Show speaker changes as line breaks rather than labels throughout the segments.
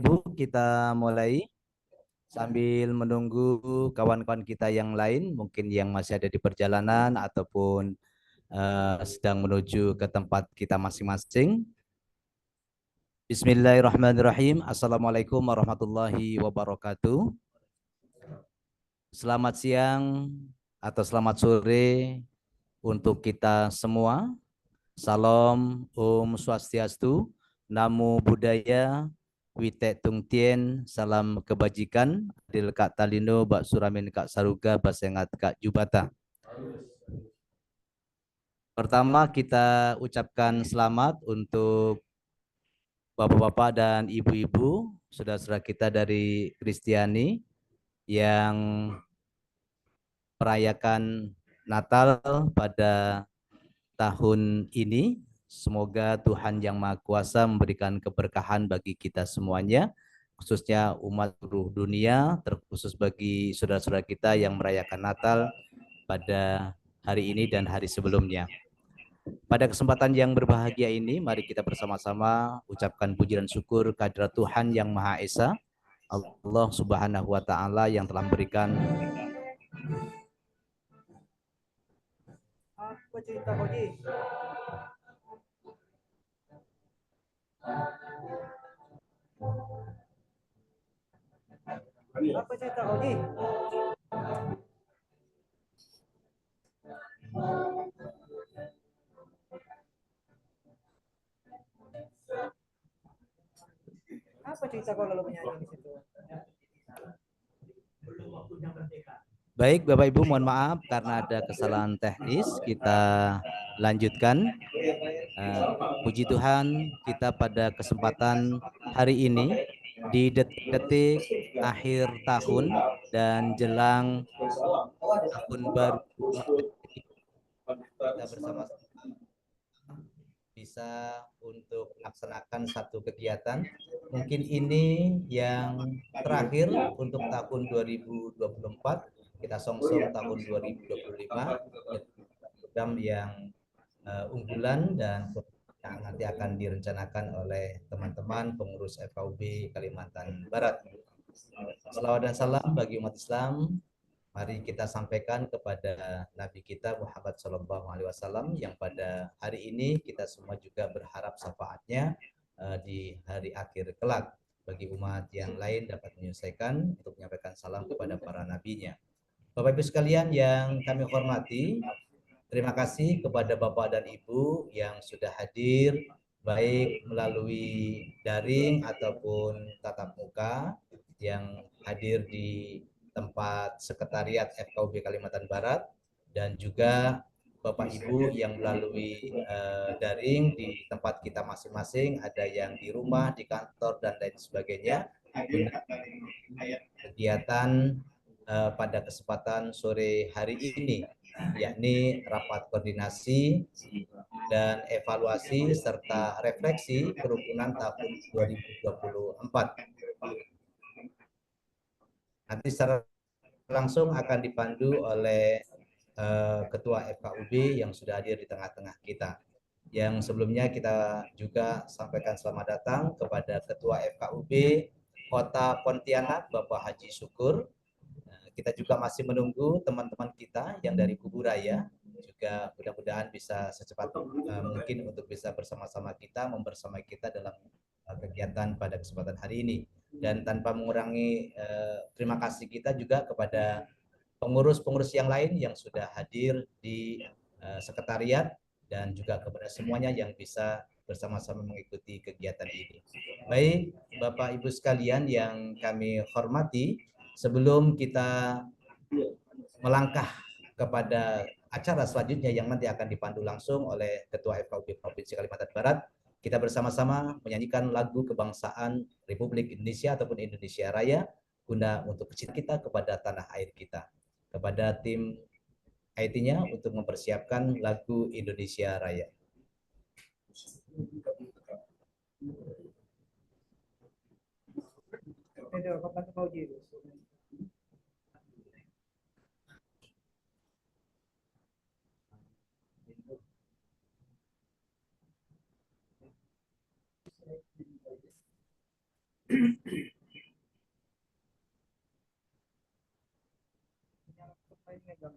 Bu, kita mulai sambil menunggu kawan-kawan kita yang lain, mungkin yang masih ada di perjalanan ataupun sedang menuju ke tempat kita masing-masing. Bismillahirrahmanirrahim. Assalamualaikum warahmatullahi wabarakatuh. Selamat siang atau selamat sore untuk kita semua. Salam Om Swastiastu, Namo Buddhaya, Wite Tung Tien, salam kebajikan, Adil Kak Talino, Bak Suramin Kak Saruga, Basengat Kak Jubata. Pertama kita ucapkan selamat untuk bapak-bapak dan ibu-ibu, saudara-saudara kita dari Kristiani yang merayakan Natal pada tahun ini. Semoga Tuhan Yang Maha Kuasa memberikan keberkahan bagi kita semuanya, khususnya umat seluruh dunia, terkhusus bagi saudara-saudara kita yang merayakan Natal pada hari ini dan hari sebelumnya. Pada kesempatan yang berbahagia ini, mari kita bersama-sama ucapkan puji dan syukur kehadirat Tuhan Yang Maha Esa, Allah Subhanahu wa Ta'ala yang telah memberikan
apa cerita kau Ji? Apa cerita kau Ji? Apa cerita kau lalu menyanyi di situ?
Baik, Bapak Ibu, mohon maaf karena ada kesalahan teknis. Kita lanjutkan. Puji Tuhan, kita pada kesempatan hari ini di detik-detik akhir tahun dan jelang tahun baru kita bersama-sama bisa untuk melaksanakan satu kegiatan. Mungkin ini yang terakhir untuk tahun 2024. Kita songsong tahun 2025 program yang unggulan dan yang nanti akan direncanakan oleh teman-teman pengurus FKUB Kalimantan Barat. Salawat dan salam bagi umat Islam. Mari kita sampaikan kepada Nabi kita Muhammad SAW yang pada hari ini kita semua juga berharap syafaatnya di hari akhir kelak bagi umat yang lain dapat menyelesaikan untuk menyampaikan salam kepada para nabinya. Bapak Ibu sekalian yang kami hormati, terima kasih kepada Bapak dan Ibu yang sudah hadir baik melalui daring ataupun tatap muka yang hadir di tempat sekretariat FKUB Kalimantan Barat dan juga Bapak Ibu yang melalui daring di tempat kita masing-masing, ada yang di rumah, di kantor dan lain sebagainya. Kegiatan pada kesempatan sore hari ini, yakni rapat koordinasi dan evaluasi serta refleksi kerukunan tahun 2024. Nanti secara langsung akan dipandu oleh Ketua FKUB yang sudah hadir di tengah-tengah kita. Yang sebelumnya kita juga sampaikan selamat datang kepada Ketua FKUB Kota Pontianak, Bapak Haji Syukur. Kita juga masih menunggu teman-teman kita yang dari Kubu Raya, juga mudah-mudahan bisa secepat mungkin untuk bisa bersama-sama kita, membersamai kita dalam kegiatan pada kesempatan hari ini. Dan tanpa mengurangi terima kasih kita juga kepada pengurus-pengurus yang lain yang sudah hadir di sekretariat dan juga kepada semuanya yang bisa bersama-sama mengikuti kegiatan ini. Baik, Bapak Ibu sekalian yang kami hormati, sebelum kita melangkah kepada acara selanjutnya yang nanti akan dipandu langsung oleh Ketua FKUB Provinsi Kalimantan Barat, kita bersama-sama menyanyikan lagu kebangsaan Republik Indonesia ataupun Indonesia Raya guna untuk kecintaan kita kepada tanah air kita. Kepada tim IT-nya untuk mempersiapkan lagu Indonesia Raya.
Siap,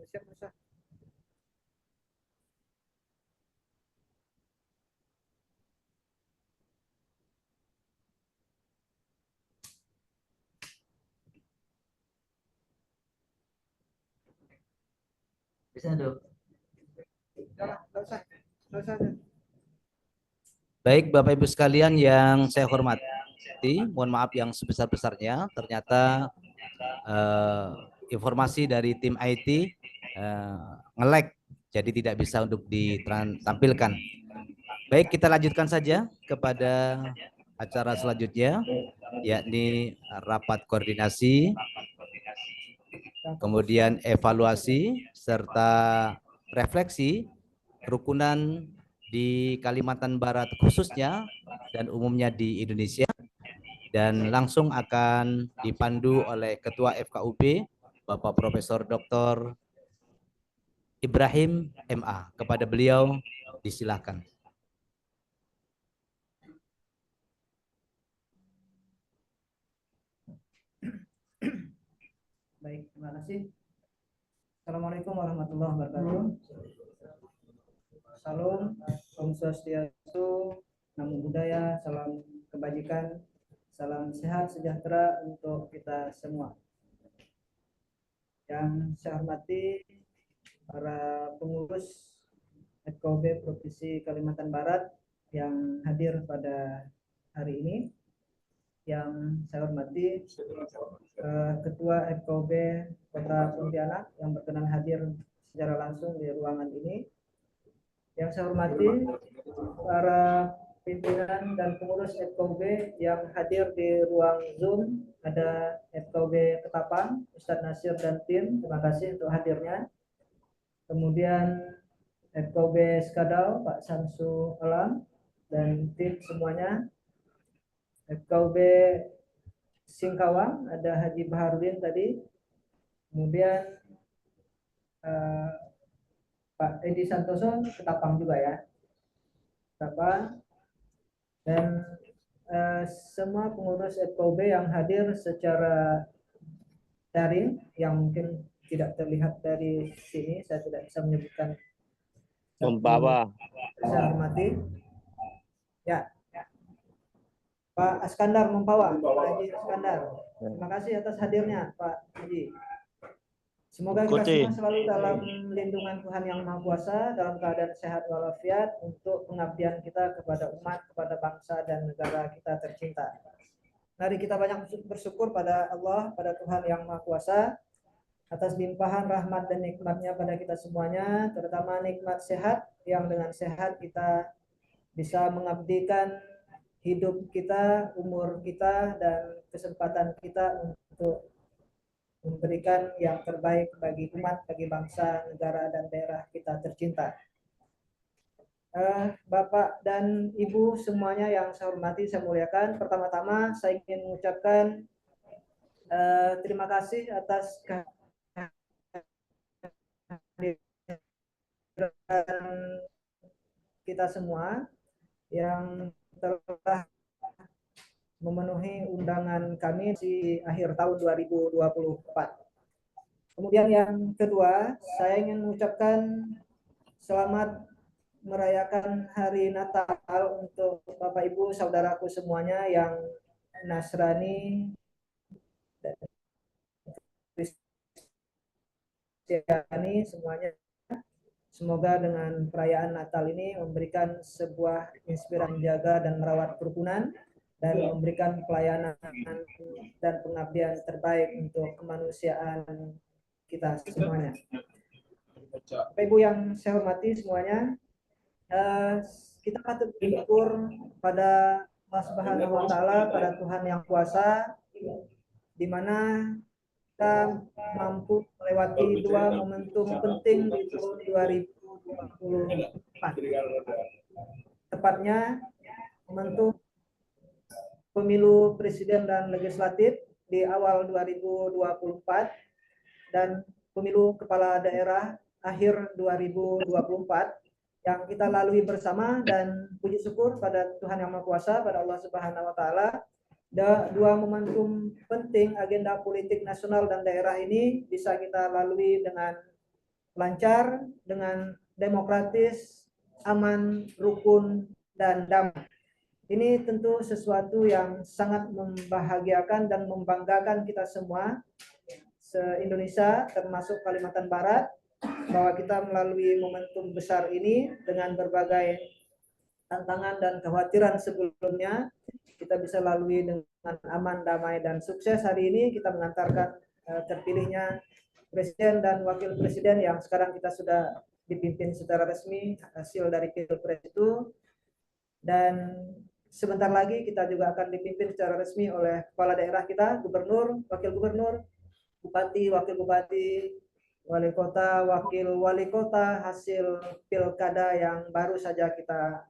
siap, Mas.
Bisa dong.
Nggak usah, nggak usah.
Baik, Bapak Ibu sekalian yang saya hormati, mohon maaf yang sebesar-besarnya. Ternyata informasi dari tim IT nge-lag, jadi tidak bisa untuk ditampilkan. Baik, kita lanjutkan saja kepada acara selanjutnya, yakni rapat koordinasi, kemudian evaluasi, serta refleksi kerukunan di Kalimantan Barat khususnya dan umumnya di Indonesia, dan langsung akan dipandu oleh Ketua FKUB Bapak Profesor Dr. Ibrahim MA. Kepada beliau disilakan.
Baik, terima kasih. Assalamualaikum warahmatullahi wabarakatuh. Salam, Om Swastiastu, Namo Buddhaya, salam kebajikan, salam sehat sejahtera untuk kita semua. Yang saya hormati para pengurus FKUB Provinsi Kalimantan Barat yang hadir pada hari ini. Yang saya hormati Ketua FKUB Kota Pontianak yang berkenan hadir secara langsung di ruangan ini. Yang saya hormati para pimpinan dan pengurus FKUB yang hadir di ruang Zoom. Ada FKUB Ketapang, Ustadz Nasir dan tim, terima kasih untuk hadirnya. Kemudian FKUB Skadau, Pak Samsu Alam dan tim semuanya. FKUB Singkawang, ada Haji Baharudin tadi. Kemudian Pak Edi Santoso, Ketapang juga ya. Ketapang. Dan semua pengurus FKUB yang hadir secara daring, yang mungkin tidak terlihat dari sini, saya tidak bisa menyebutkan.
Membawa.
Saya hormati. Ya. Pak Askandar Mempawa, Pak Haji Askandar. Terima kasih atas hadirnya, Pak Haji. Semoga kita semua selalu dalam lindungan Tuhan Yang Maha Kuasa, dalam keadaan sehat walafiat untuk pengabdian kita kepada umat, kepada bangsa dan negara kita tercinta. Mari kita banyak bersyukur pada Allah, pada Tuhan Yang Maha Kuasa atas limpahan rahmat dan nikmatnya pada kita semuanya, terutama nikmat sehat, yang dengan sehat kita bisa mengabdikan hidup kita, umur kita, dan kesempatan kita untuk memberikan yang terbaik bagi umat, bagi bangsa, negara, dan daerah kita tercinta. Bapak dan Ibu semuanya yang saya hormati, saya muliakan. Pertama-tama saya ingin mengucapkan terima kasih atas kehadiran kita semua yang telah memenuhi undangan kami di akhir tahun 2024. Kemudian yang kedua, saya ingin mengucapkan selamat merayakan hari Natal untuk Bapak Ibu saudaraku semuanya yang Nasrani dan Kristiani semuanya. Semoga dengan perayaan Natal ini memberikan sebuah inspirasi menjaga dan merawat kerukunan dan memberikan pelayanan dan pengabdian terbaik untuk kemanusiaan kita semuanya. Bapak Ibu yang saya hormati semuanya, kita patut bersyukur pada Allah Subhanahu wa Ta'ala, pada Tuhan yang kuasa, di mana kita mampu melewati dua momentum penting di tahun 2024. Tepatnya momentum pemilu presiden dan legislatif di awal 2024 dan pemilu kepala daerah akhir 2024 yang kita lalui bersama, dan puji syukur pada Tuhan Yang Maha Kuasa, pada Allah Subhanahu wa Ta'ala, dua momentum penting agenda politik nasional dan daerah ini bisa kita lalui dengan lancar, dengan demokratis, aman, rukun, dan damai. Ini tentu sesuatu yang sangat membahagiakan dan membanggakan kita semua se-Indonesia, termasuk Kalimantan Barat, bahwa kita melalui momentum besar ini dengan berbagai tantangan dan kekhawatiran sebelumnya, kita bisa lalui dengan aman, damai, dan sukses. Hari ini kita mengantarkan terpilihnya Presiden dan Wakil Presiden yang sekarang kita sudah dipimpin secara resmi hasil dari Pilpres itu, dan sebentar lagi kita juga akan dipimpin secara resmi oleh kepala daerah kita, gubernur, wakil gubernur, bupati, wakil bupati, wali kota, wakil wali kota, hasil pilkada yang baru saja kita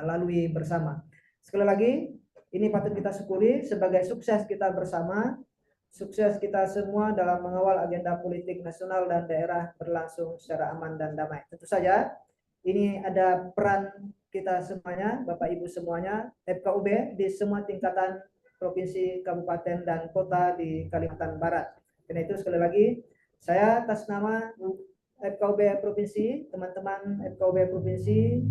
lalui bersama. Sekali lagi, ini patut kita syukuri sebagai sukses kita bersama, sukses kita semua dalam mengawal agenda politik nasional dan daerah berlangsung secara aman dan damai. Tentu saja ini ada peran kita semuanya, Bapak Ibu semuanya, FKUB di semua tingkatan provinsi, kabupaten, dan kota di Kalimantan Barat. Karena itu sekali lagi, saya atas nama FKUB Provinsi, teman-teman FKUB Provinsi,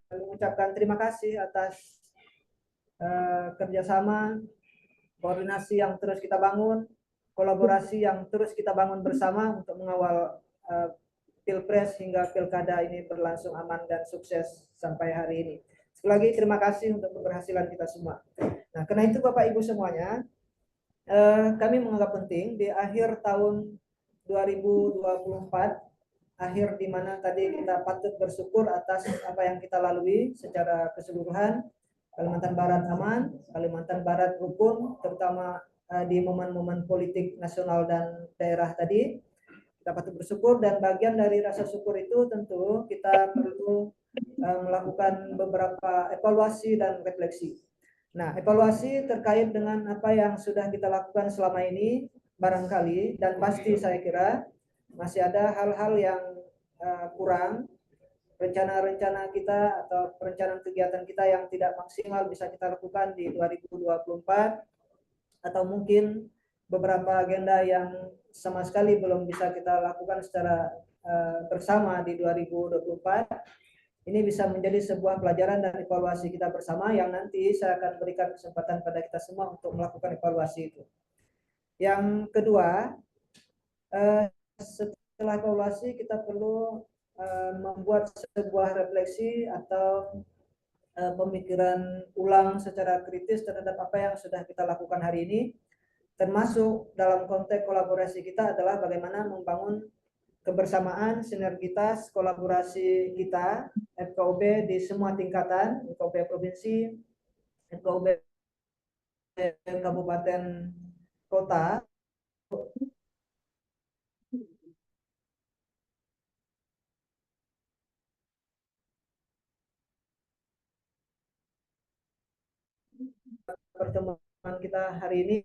mengucapkan terima kasih atas kerjasama, koordinasi yang terus kita bangun, kolaborasi yang terus kita bangun bersama untuk mengawal Pilpres hingga Pilkada ini berlangsung aman dan sukses sampai hari ini. Sekali lagi terima kasih untuk keberhasilan kita semua. Nah, karena itu Bapak Ibu semuanya, kami menganggap penting di akhir tahun 2024, akhir di mana tadi kita patut bersyukur atas apa yang kita lalui secara keseluruhan. Kalimantan Barat aman, Kalimantan Barat rukun, terutama di momen-momen politik nasional dan daerah tadi. Kita patut bersyukur, dan bagian dari rasa syukur itu tentu kita perlu melakukan beberapa evaluasi dan refleksi. Nah, evaluasi terkait dengan apa yang sudah kita lakukan selama ini barangkali, dan pasti saya kira masih ada hal-hal yang kurang, rencana-rencana kita atau perencanaan kegiatan kita yang tidak maksimal bisa kita lakukan di 2024, atau mungkin beberapa agenda yang sama sekali belum bisa kita lakukan secara bersama di 2024. Ini bisa menjadi sebuah pelajaran dan evaluasi kita bersama yang nanti saya akan berikan kesempatan pada kita semua untuk melakukan evaluasi itu. Yang kedua, setelah evaluasi kita perlu membuat sebuah refleksi atau pemikiran ulang secara kritis terhadap apa yang sudah kita lakukan hari ini, termasuk dalam konteks kolaborasi kita adalah bagaimana membangun kebersamaan, sinergitas, kolaborasi kita FKUB di semua tingkatan, FKUB provinsi, FKUB kabupaten, kota, pertemuan kita hari ini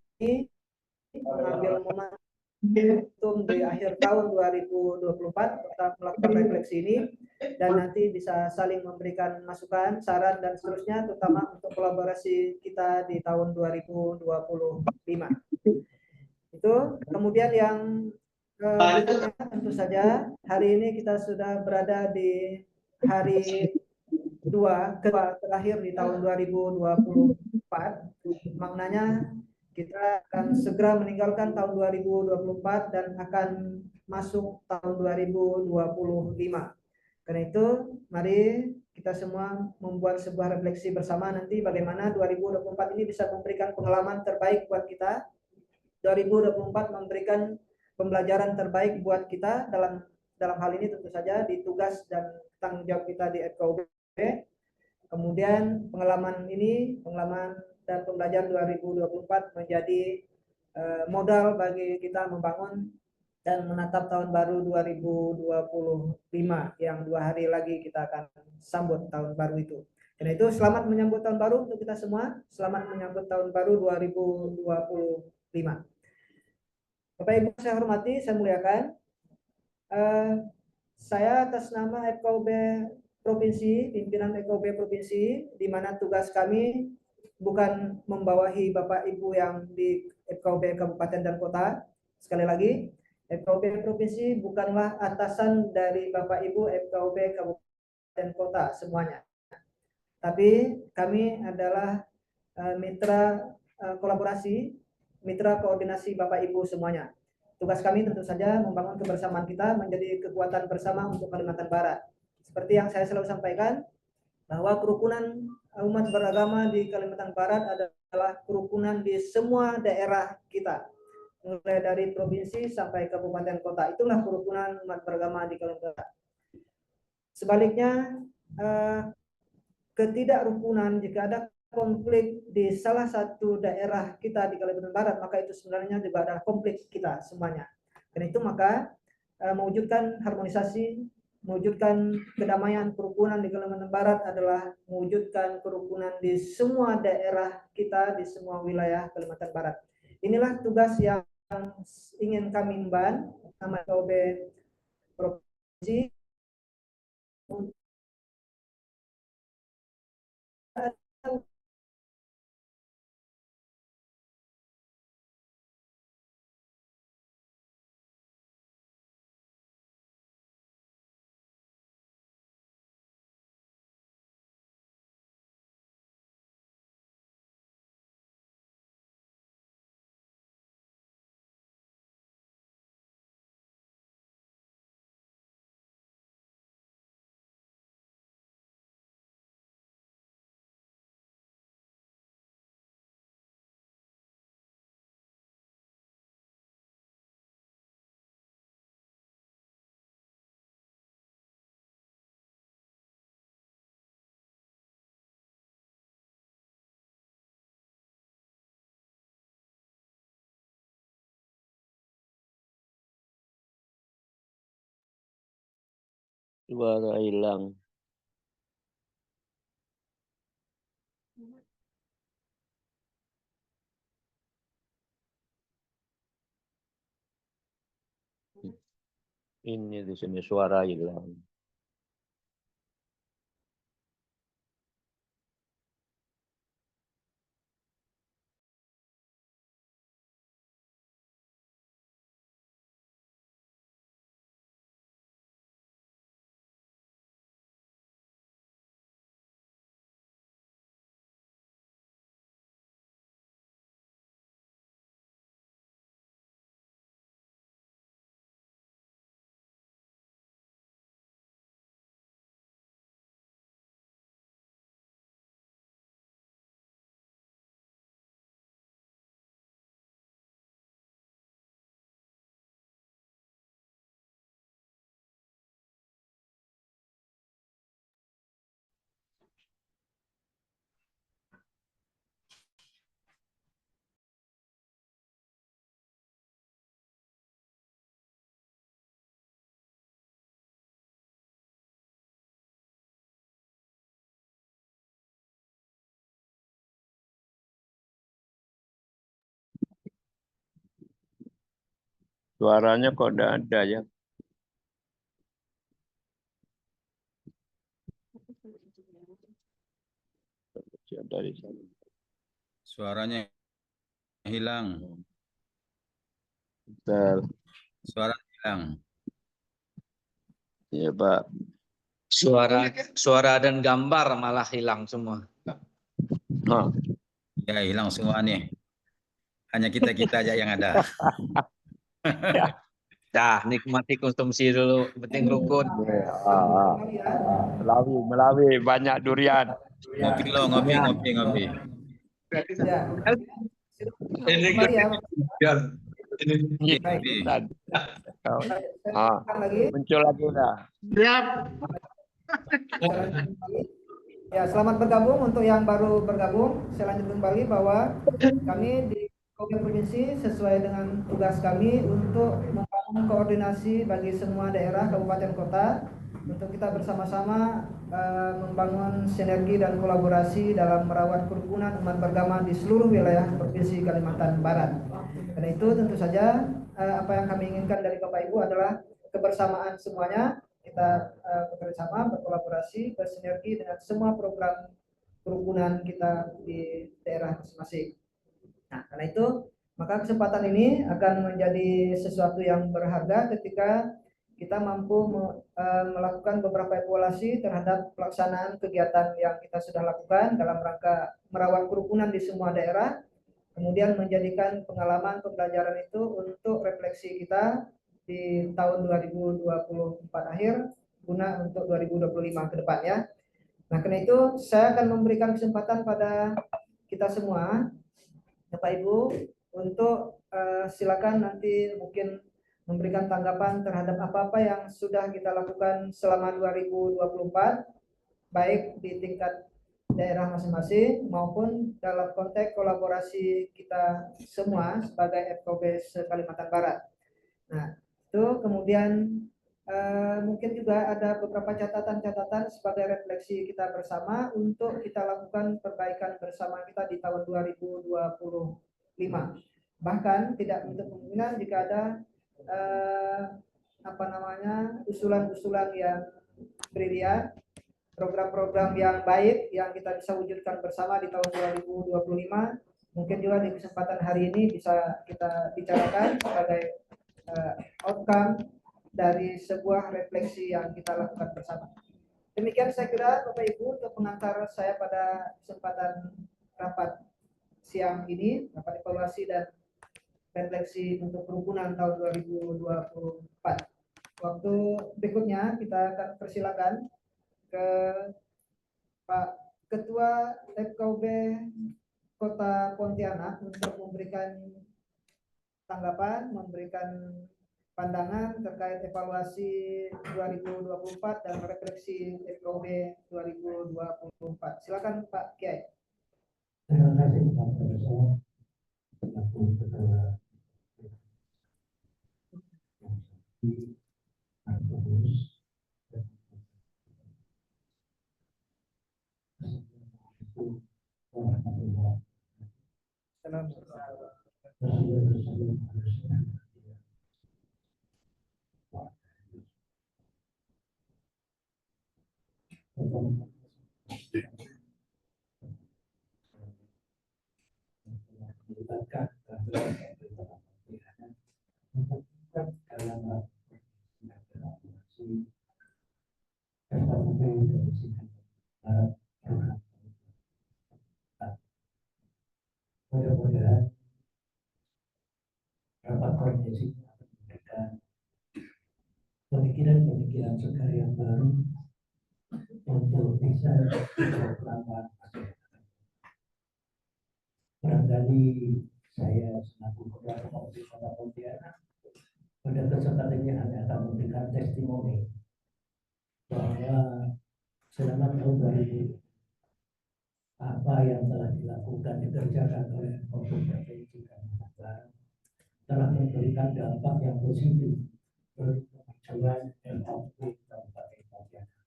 mengambil momentum di akhir tahun 2024 kita melakukan refleksi ini, dan nanti bisa saling memberikan masukan, saran, dan seterusnya, terutama untuk kolaborasi kita di tahun 2025. Itu kemudian yang berikutnya, tentu saja hari ini kita sudah berada di hari kedua terakhir di tahun 2024. Maknanya kita akan segera meninggalkan tahun 2024 dan akan masuk tahun 2025. Karena itu, mari kita semua membuat sebuah refleksi bersama nanti bagaimana 2024 ini bisa memberikan pengalaman terbaik buat kita. 2024 memberikan pembelajaran terbaik buat kita dalam dalam hal ini tentu saja di tugas dan tanggung jawab kita di FKUB. Kemudian pengalaman dan pembelajaran 2024 menjadi modal bagi kita membangun dan menatap tahun baru 2025 yang 2 hari lagi kita akan sambut tahun baru itu. Karena itu selamat menyambut tahun baru untuk kita semua. Selamat menyambut tahun baru 2025. Bapak Ibu saya hormati, saya muliakan. Saya atas nama FKUB Provinsi, pimpinan FKUB Provinsi, di mana tugas kami bukan membawahi Bapak Ibu yang di FKUB Kabupaten dan Kota. Sekali lagi, FKUB Provinsi bukanlah atasan dari Bapak Ibu FKUB Kabupaten dan Kota semuanya. Tapi kami adalah mitra kolaborasi, mitra koordinasi Bapak Ibu semuanya. Tugas kami tentu saja membangun kebersamaan kita menjadi kekuatan bersama untuk Kalimantan Barat. Seperti yang saya selalu sampaikan, bahwa kerukunan umat beragama di Kalimantan Barat adalah kerukunan di semua daerah kita. Mulai dari provinsi sampai kabupaten kota, itulah kerukunan umat beragama di Kalimantan Barat. Sebaliknya, ketidakrukunan jika ada konflik di salah satu daerah kita di Kalimantan Barat, maka itu sebenarnya juga adalah konflik kita semuanya. Karena itu maka mewujudkan harmonisasi, mewujudkan kedamaian kerukunan di Kalimantan Barat adalah mewujudkan kerukunan di semua daerah kita, di semua wilayah Kalimantan Barat. Inilah tugas yang ingin kami emban sama FKUB Provinsi.
Suara hilang. Ini di sini suara hilang. Suaranya kok tidak ada ya? Dari sana.
Suaranya hilang.
Bentar.
Suara hilang.
Iya, Pak.
Suara dan gambar malah hilang semua.
Nah.
Ya, hilang semua nih. Hanya kita-kita aja yang ada.
Dah, nikmati konsumsi dulu, penting rukun.
Melawi banyak durian.
Ngopi lo, ngopi.
Ya. Kembali ya.
Baik. tahu.
Saya ulang lagi.
Muncul lagi dah.
Siap.
Ya, selamat bergabung untuk yang baru bergabung. Saya lanjut kembali bahwa kami di Kopi Provinsi sesuai dengan tugas kami untuk membangun koordinasi bagi semua daerah, kabupaten, kota untuk kita bersama-sama membangun sinergi dan kolaborasi dalam merawat kerukunan umat beragama di seluruh wilayah Provinsi Kalimantan Barat. Karena itu tentu saja apa yang kami inginkan dari Bapak Ibu adalah kebersamaan semuanya. Kita bekerjasama, berkolaborasi, bersinergi dengan semua program kerukunan kita di daerah masing-masing. Nah, karena itu maka kesempatan ini akan menjadi sesuatu yang berharga ketika kita mampu melakukan beberapa evaluasi terhadap pelaksanaan kegiatan yang kita sudah lakukan dalam rangka merawat kerukunan di semua daerah, kemudian menjadikan pengalaman pembelajaran itu untuk refleksi kita di tahun 2024 akhir guna untuk 2025 ke depan ya. Nah, karena itu saya akan memberikan kesempatan pada kita semua, Bapak Ibu, untuk silakan nanti mungkin memberikan tanggapan terhadap apa-apa yang sudah kita lakukan selama 2024, baik di tingkat daerah masing-masing maupun dalam konteks kolaborasi kita semua sebagai FKUB Kalimantan Barat. Nah, itu kemudian mungkin juga ada beberapa catatan-catatan sebagai refleksi kita bersama untuk kita lakukan perbaikan bersama kita di tahun 2025. Bahkan tidak untuk kemungkinan jika ada usulan-usulan yang brilian, program-program yang baik yang kita bisa wujudkan bersama di tahun 2025, mungkin juga di kesempatan hari ini bisa kita bicarakan sebagai outcome dari sebuah refleksi yang kita lakukan bersama. Demikian saya kira Bapak Ibu untuk pengantar saya pada kesempatan rapat siang ini, rapat evaluasi dan refleksi untuk kerukunan tahun 2024. Waktu berikutnya kita akan persilakan ke Pak Ketua FKUB Kota Pontianak untuk memberikan tanggapan, memberikan pandangan terkait evaluasi 2024 dan refleksi FKUB 2024. Silakan Pak Kiai.
Terima kasih Pak Profesor. Selaku Ketua mudah-mudahan rapat koordinasi memberikan pemikiran-pemikiran segar yang baru untuk bisa dilakukan. Barangkali saya selaku Ketua Komisi Kota Pontianak pada kesempatan ini hanya akan memberikan testimoni bahwa selama tahun 2000 apa yang telah dilakukan dikerjakan oleh pemerintah provinsi Kalimantan Barat telah memberikan dampak yang positif bagi kemajuan FKUB Kabupaten Pontianak.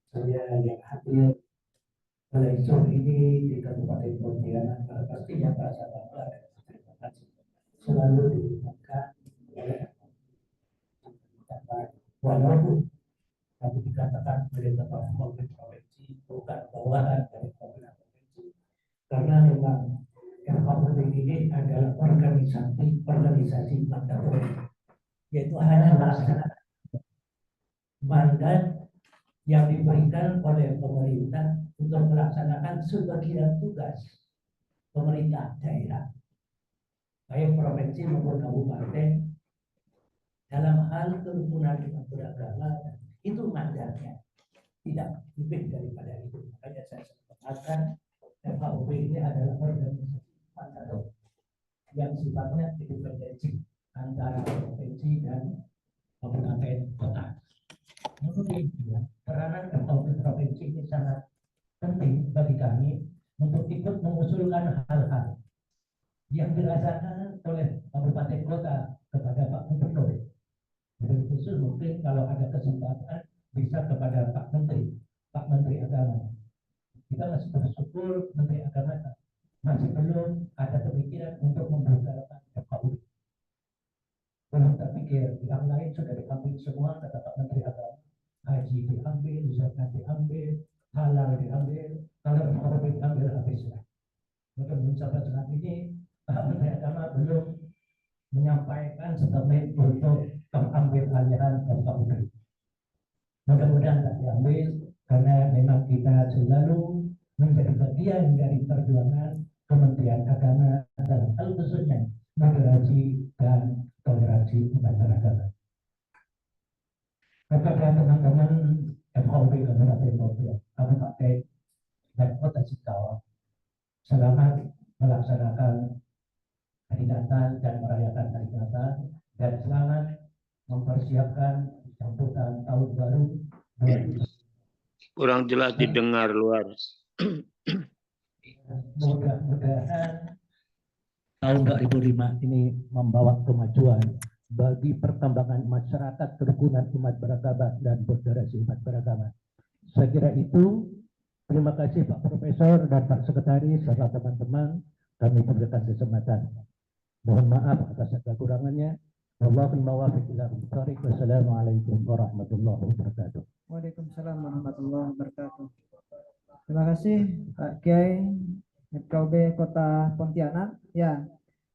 Saya yang hadir pada sore ini di Kabupaten Pontianak pastinya merasa bangga dan terima kasih selalu dilibatkan oleh walaupun kami dikatakan oleh Bapak Wakil Provinsi bukan bawahan dari pemerintah provinsi, karena memang FKUB ini adalah organisasi mandatori, yaitu hanya melaksanakan mandat yang diberikan oleh pemerintah untuk melaksanakan sebagian tugas pemerintah daerah, baik provinsi maupun kabupaten, dalam hal kerukunan umat beragama. Itu mandatnya, tidak lebih daripada itu. Makanya saya mengatakan FKUB ini adalah organisasi mandatori yang sifatnya independensi antara provinsi dan sangat penting bagi kami untuk ikut mengusulkan hal-hal yang dirasakan oleh kabupaten kota kepada Pak Gubernur. Lebih khusus mungkin kalau ada kesempatan bisa kepada Pak Menteri Agama. Kita masih bersyukur Menteri Agama masih belum ada pemikiran untuk membubarkan FKUB. Belum terpikir, yang lain sudah diambil semua kata Pak Menteri Agama. Haji diambil, zakat diambil, halal diambil, kalau FKUB diambil habislah. Maka sampai saat ini Pak Menteri Agama belum menyampaikan statement untuk mengambil aliran FKUB. Mudah-mudahan tak diambil karena memang kita selalu menjadi bagian dari perjuangan Kementerian Agama dalam hal khususnya moderasi dan toleransi umat beragama. Kepada teman-teman FKUB Kabupaten Bogor, Kabupaten dan Kota Sikawa, selamat melaksanakan Hari Natal dan merayakan Hari Natal dan selamat mempersiapkan sambutan tahun baru 2020.
Kurang jelas didengar luar.
Mudah-mudahan tahun 2005 ini membawa kemajuan bagi perkembangan masyarakat kerukunan umat beragama dan moderasi umat beragama. Saya kira itu. Terima kasih Pak Profesor dan Pak Sekretaris serta teman-teman, kami berikan kesempatan. Mohon maaf atas segala kurangannya. Wassalamualaikum warahmatullahi wabarakatuh.
Waalaikumsalam warahmatullahi wabarakatuh. Terima kasih Pak Kiai FKUB Kota Pontianak. Ya,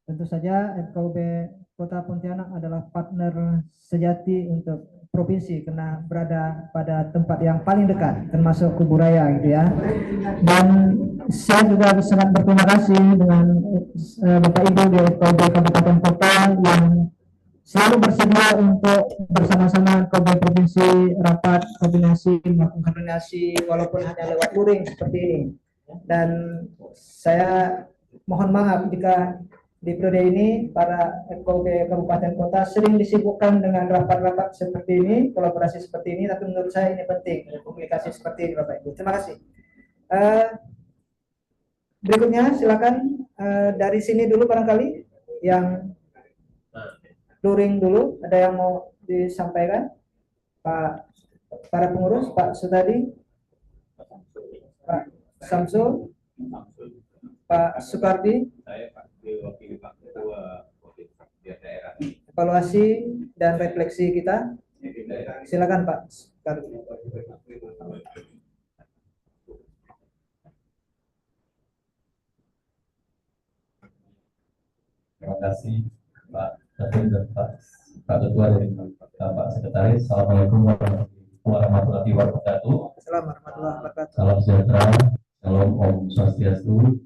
tentu saja FKUB Kota Pontianak adalah partner sejati untuk provinsi karena berada pada tempat yang paling dekat termasuk Kuburaya gitu ya. Dan saya juga sangat berterima kasih dengan Bapak Ibu di FKUB Kabupaten Kota yang selalu bersedia untuk bersama-sama FKUB provinsi rapat koordinasi walaupun hanya lewat luring seperti ini. Dan saya mohon maaf jika di periode ini para FKUB Kabupaten Kota sering disibukkan dengan rapat-rapat seperti ini, kolaborasi seperti ini, tapi menurut saya ini penting komunikasi seperti ini Bapak Ibu. Terima kasih. Berikutnya silakan dari sini dulu barangkali yang luring dulu, ada yang mau disampaikan Pak, para pengurus, Pak Sutadi, Pak Samsul, Pak Sukardi, evaluasi dan refleksi kita. Silakan Pak Sukardi.
Terima kasih Pak Ketua dan Pak Ketua dari Pak Sekretaris. Assalamualaikum warahmatullahi wabarakatuh.
Assalamualaikum warahmatullahi wabarakatuh.
Salam sejahtera, salam Om Swastiastu,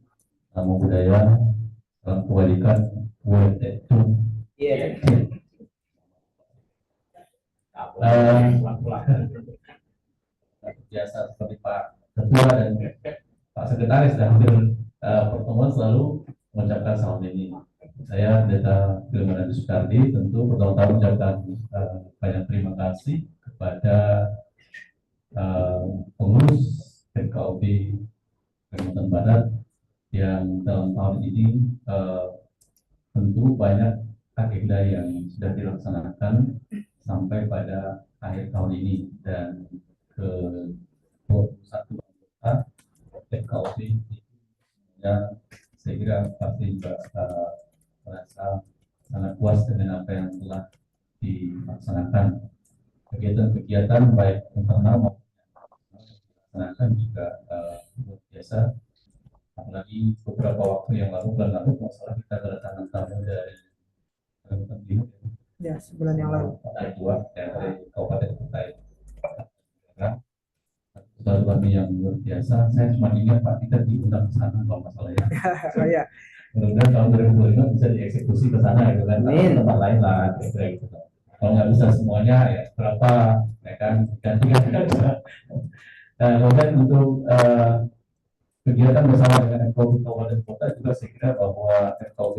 namo buddhaya, salam kebajikan, biasa seperti Pak Ketua dan Pak Sekretaris dan hampir pertemuan selalu mengucapkan salam ini. Saya Pendeta Filman Sukardi tentu pertama-tama mengucapkan banyak terima kasih kepada pengurus FKUB Kalimantan Barat yang dalam tahun ini tentu banyak agenda yang sudah dilaksanakan sampai pada akhir tahun ini dan ke 21 anggota FKUB yang saya kira pasti juga merasa sangat puas dengan apa yang telah dilaksanakan. Kegiatan-kegiatan baik internal maupun dilaksanakan juga luar biasa. Apalagi beberapa waktu yang lalu, bulan lalu, masalah kita kedatangan tamu dari Kalimantan Timur.
Ya, sebulan yang lalu.
Dari Kabupaten Kutai. Lalu kami yang luar biasa. Saya cuma ingat Pak kita diundang ke sana kalau masalahnya.
Ya.
Mudah-mudahan tahun 2025 bisa dieksekusi ke sana gitu kan, atau tempat lain lah kira-kira gitu. Kalau nggak bisa semuanya ya berapa ya kan ganti-ganti. Nah kemudian untuk kegiatan bersama dengan FKUB Kabupaten Kota juga saya kira bahwa FKUB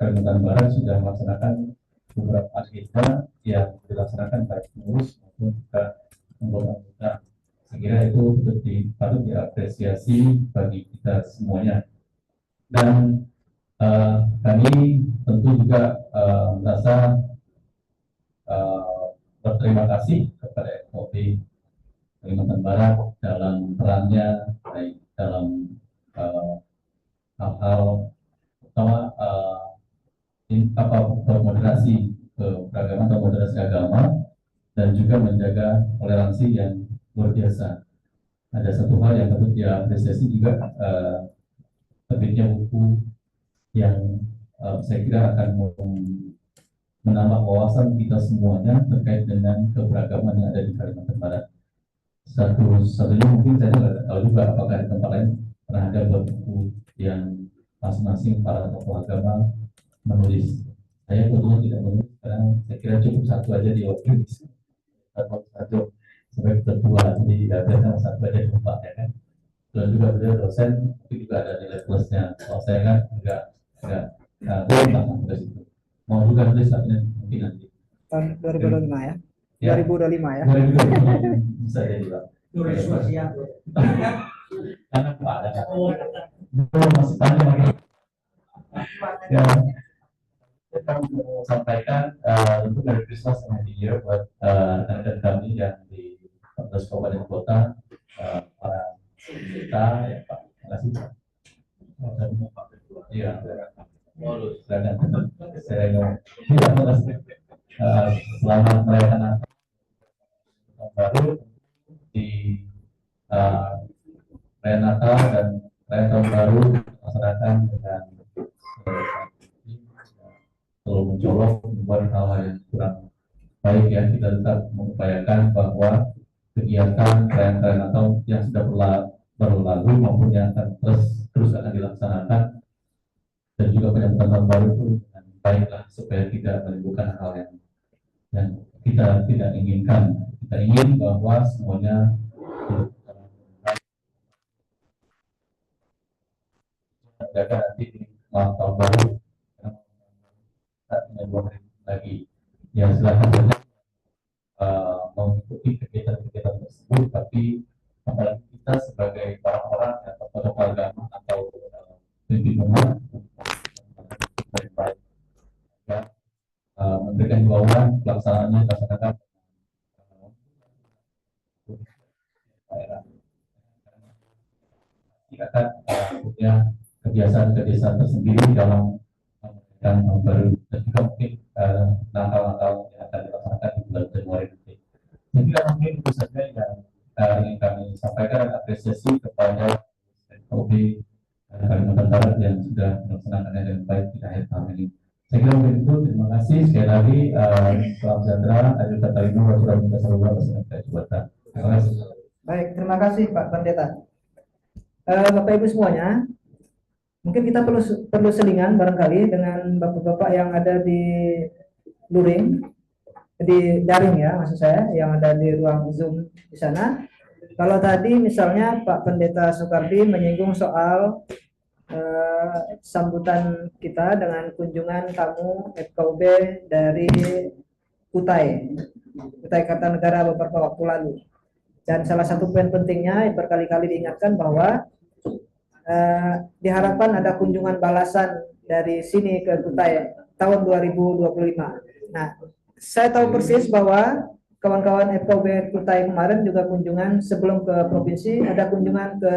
Kalimantan Barat sudah melaksanakan beberapa agenda yang dilaksanakan baik pengurus maupun juga anggota-anggota. Saya kira itu patut diapresiasi bagi kita semuanya. Dan kami tentu juga merasa berterima kasih kepada FKUB Kalimantan Barat dalam perannya baik dalam hal-hal pertama moderasi keberagaman atau moderasi agama dan juga menjaga toleransi yang luar biasa. Ada satu hal yang patut diapresiasi juga, terbitnya buku yang saya kira akan menambah wawasan kita semuanya terkait dengan keberagaman yang ada di Kalimantan Barat. Satunya mungkin saya nggak tahu juga apakah di tempat lain pernah ada buku yang masing-masing para tokoh agama menulis. Saya kebetulan tidak menulis karena saya kira cukup satu aja di waktu ini. Satu sebagai ketua, jadi ada satu aja di tempat ya kan. Dan juga beliau dosen, tapi juga ada nilai plusnya. Kalau saya kan enggak tulis itu. Mau juga tulis tapi mungkin nanti.
Tahun 2025 ya.
Ya.
2025 ya.
2025 bisa jadi Pak. Karena Pak ada. Masih panjang lagi. Ya. Kita mau sampaikan untuk Merry Christmas and Happy Year buat rekan-rekan kami yang di 14 kabupaten kota, para kita ya Pak. Terima kasih Pak. Iya. Saya selamat merayakan baru di perayaan Natal dan perayaan tahun baru masyarakat dengan selalu mencolok membuat hal-hal yang kurang baik ya. Kita tetap mengupayakan bahwa kegiatan perayaan Natal yang sudah berlalu maupun yang akan terus akan dilaksanakan dan juga penyambutan tahun baru itu dengan baiklah supaya tidak menimbulkan hal yang kita tidak inginkan. Kita ingin bahwa semuanya menjaga nanti di malam tahun baru lagi. Ya silakan saja mengikuti kegiatan-kegiatan tersebut, tapi apalagi kita sebagai orang-orang atau tokoh agama atau pimpinan baik-baik ya, memberikan himbauan pelaksanaannya laksanakan akan punya kebiasaan-kebiasaan tersendiri dalam yang baru dan juga mungkin langkah-langkah yang akan dilaksanakan di bulan Januari nanti. Saya kira mungkin itu saja yang ingin kami sampaikan, apresiasi kepada FKUB Kalimantan Barat yang sudah melaksanakannya dengan baik di akhir tahun ini. Saya kira mungkin itu. Terima kasih sekali lagi. Salam sejahtera. Adil kata ini wassalamualaikum warahmatullahi wabarakatuh. Terima kasih.
Baik, terima kasih Pak Pendeta. Bapak Ibu semuanya, mungkin kita perlu selingan barangkali dengan bapak-bapak yang ada di luring, di daring ya maksud saya, yang ada di ruang Zoom di sana. Kalau tadi misalnya Pak Pendeta Soekardi menyinggung soal sambutan kita dengan kunjungan tamu FKUB dari Kutai Kartanegara beberapa waktu lalu. Dan salah satu poin pentingnya berkali-kali diingatkan bahwa diharapkan ada kunjungan balasan dari sini ke Kutai tahun 2025. Nah, saya tahu persis bahwa kawan-kawan FKUB Kutai kemarin juga kunjungan sebelum ke provinsi, ada kunjungan ke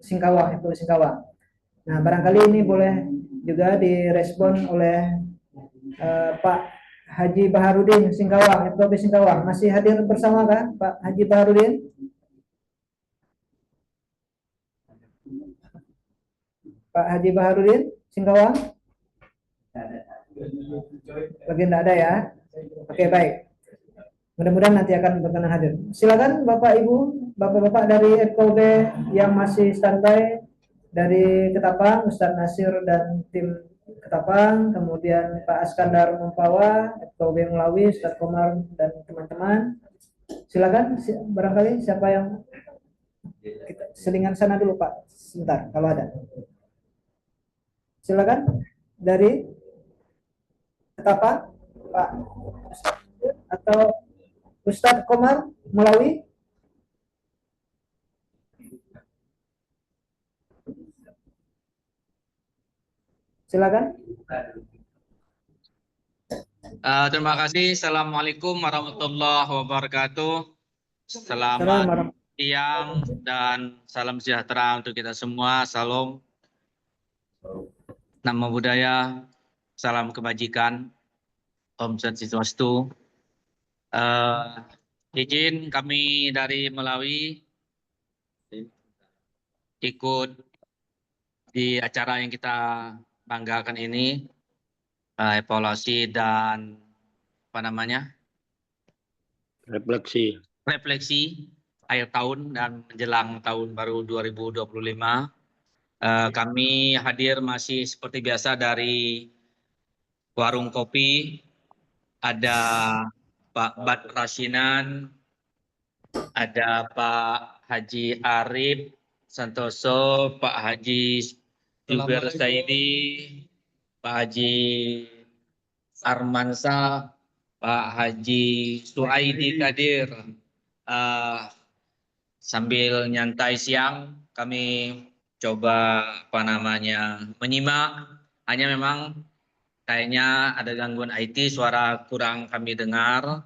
Singkawang, FKUB Singkawang. Nah, barangkali ini boleh juga direspon oleh Pak Haji Baharudin Singkawang, FKUB Singkawang. Masih hadir bersama kan Pak Haji Baharudin? Pak Haji Baharudin Singkawang? Lagi tidak ada ya? Oke, baik. Mudah-mudahan nanti akan berkenan hadir. Silakan Bapak Ibu, Bapak-bapak dari FKUB yang masih standby dari Ketapang, Ustadz Nasir dan tim Ketapang, kemudian Pak Askandar Mumpawa, FKUB Melawi, Ustadz Komar dan teman-teman. Silakan barangkali siapa yang kita selingan sana dulu Pak, sebentar kalau ada. Silakan dari Ketapang, Pak atau Ustadz Komar Melawi. Silakan.
Terima kasih. Assalamualaikum warahmatullahi wabarakatuh. Selamat
Assalamualaikum.
siang dan salam sejahtera untuk kita semua. Salam, nama budaya, salam kebajikan, Om Swastiastu. Izin kami dari Melawi ikut di acara yang kita banggakan ini, evaluasi dan apa namanya,
Refleksi.
refleksi akhir tahun dan menjelang tahun baru 2025. Kami hadir masih seperti biasa dari warung kopi, ada Pak Bad Rasinan, ada Pak Haji Arif Santoso, Pak Haji Juber Saidi, Pak Haji Armansa, Pak Haji Suaidi Kadir. Sambil nyantai siang, kami coba menyimak. Hanya memang kayaknya ada gangguan IT, suara kurang kami dengar.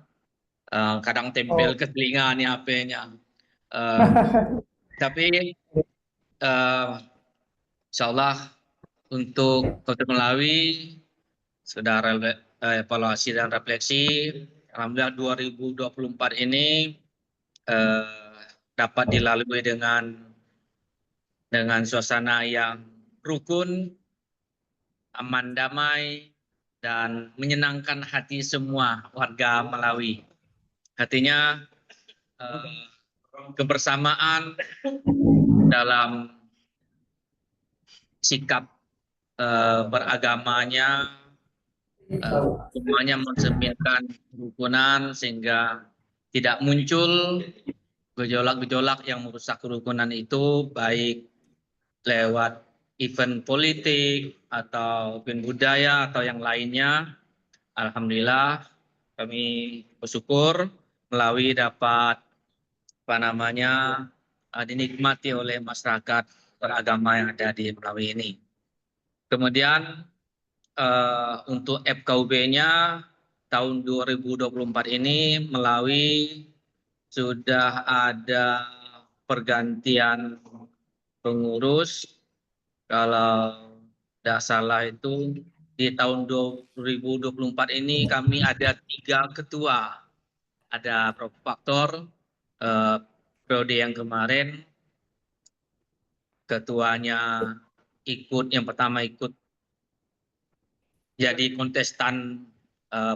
Kadang tempel ke telinga nih HP-nya. Tapi insya Allah untuk Kota Melawi sudah evaluasi dan refleksi. Alhamdulillah 2024 ini dapat dilalui dengan suasana yang rukun, aman, damai, dan menyenangkan hati semua warga Melawi. Artinya kebersamaan dalam sikap beragamanya, semuanya mencerminkan kerukunan sehingga tidak muncul gejolak-gejolak yang merusak kerukunan itu, baik lewat event politik atau event budaya atau yang lainnya. Alhamdulillah kami bersyukur Melawi dapat dinikmati oleh masyarakat beragama yang ada di Melawi ini. Kemudian untuk FKUB-nya tahun 2024 ini Melawi sudah ada pergantian pengurus. Kalau tidak salah itu di tahun 2024 ini kami ada 3 ketua. Ada Prof. Faktor, periode yang kemarin ketuanya yang pertama ikut jadi kontestan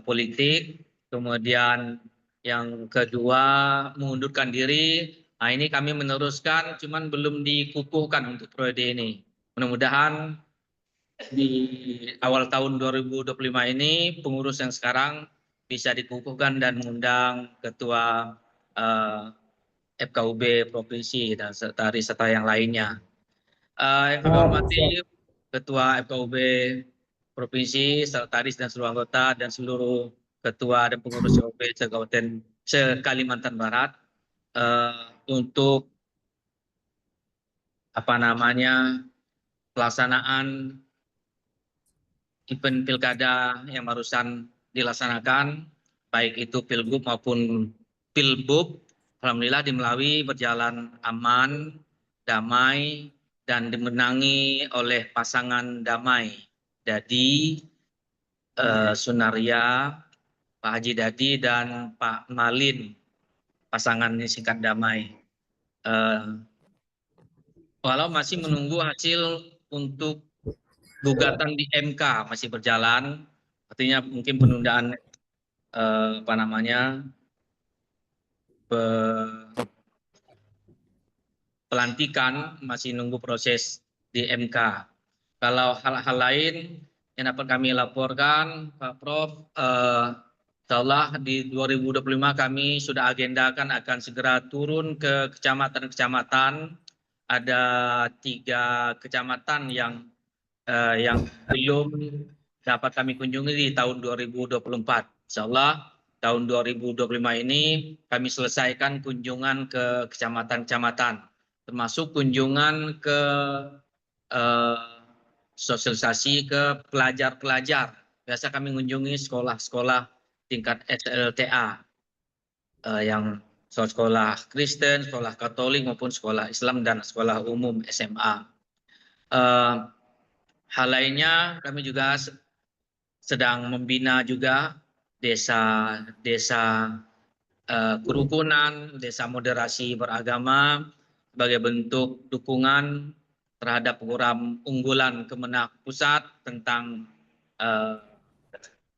politik, kemudian yang kedua mengundurkan diri. Nah, ini kami meneruskan, cuman belum dikukuhkan untuk periode ini. Mudah-mudahan di awal tahun 2025 ini pengurus yang sekarang bisa dikukuhkan dan mengundang ketua FKUB provinsi dan sekretaris serta yang lainnya. Yang kami hormati ketua FKUB provinsi, sekretaris dan seluruh anggota dan seluruh ketua dan pengurus FKUB se-Kalimantan Barat untuk pelaksanaan event pilkada yang barusan dilaksanakan, baik itu pilgub maupun pilbub. Alhamdulillah di Melawi berjalan aman, damai, dan dimenangi oleh pasangan damai. Dadi Sunaria, Pak Haji Dadi, dan Pak Malin, pasangan singkat damai. Walau masih menunggu hasil untuk gugatan di MK masih berjalan, artinya mungkin penundaan pelantikan masih nunggu proses di MK. Kalau hal-hal lain yang dapat kami laporkan, Pak Prof, insyaallah di 2025 kami sudah agendakan akan segera turun ke kecamatan-kecamatan. Ada 3 kecamatan yang belum dapat kami kunjungi di tahun 2024. Insyaallah tahun 2025 ini kami selesaikan kunjungan ke kecamatan-kecamatan, termasuk kunjungan ke sosialisasi ke pelajar-pelajar. Biasa kami mengunjungi sekolah-sekolah tingkat SLTA yang sekolah Kristen, sekolah Katolik maupun sekolah Islam dan sekolah umum SMA. Hal lainnya kami juga sedang membina juga desa kerukunan, desa moderasi beragama sebagai bentuk dukungan terhadap program unggulan Kemenak Pusat tentang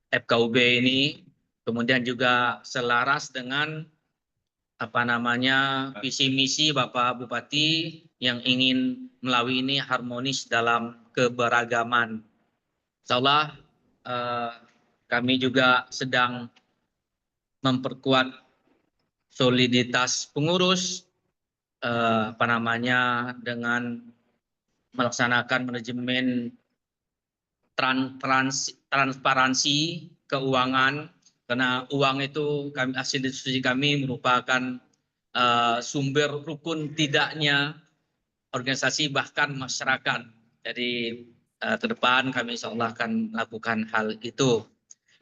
FKUB ini, kemudian juga selaras dengan visi misi Bapak Bupati yang ingin melalui ini harmonis dalam keberagaman. Insyaallah kami juga sedang memperkuat soliditas pengurus dengan melaksanakan manajemen transparansi keuangan, karena uang itu hasil diskusi kami merupakan sumber rukun tidaknya organisasi bahkan masyarakat. Jadi ke depan kami insyaallah akan melakukan hal itu.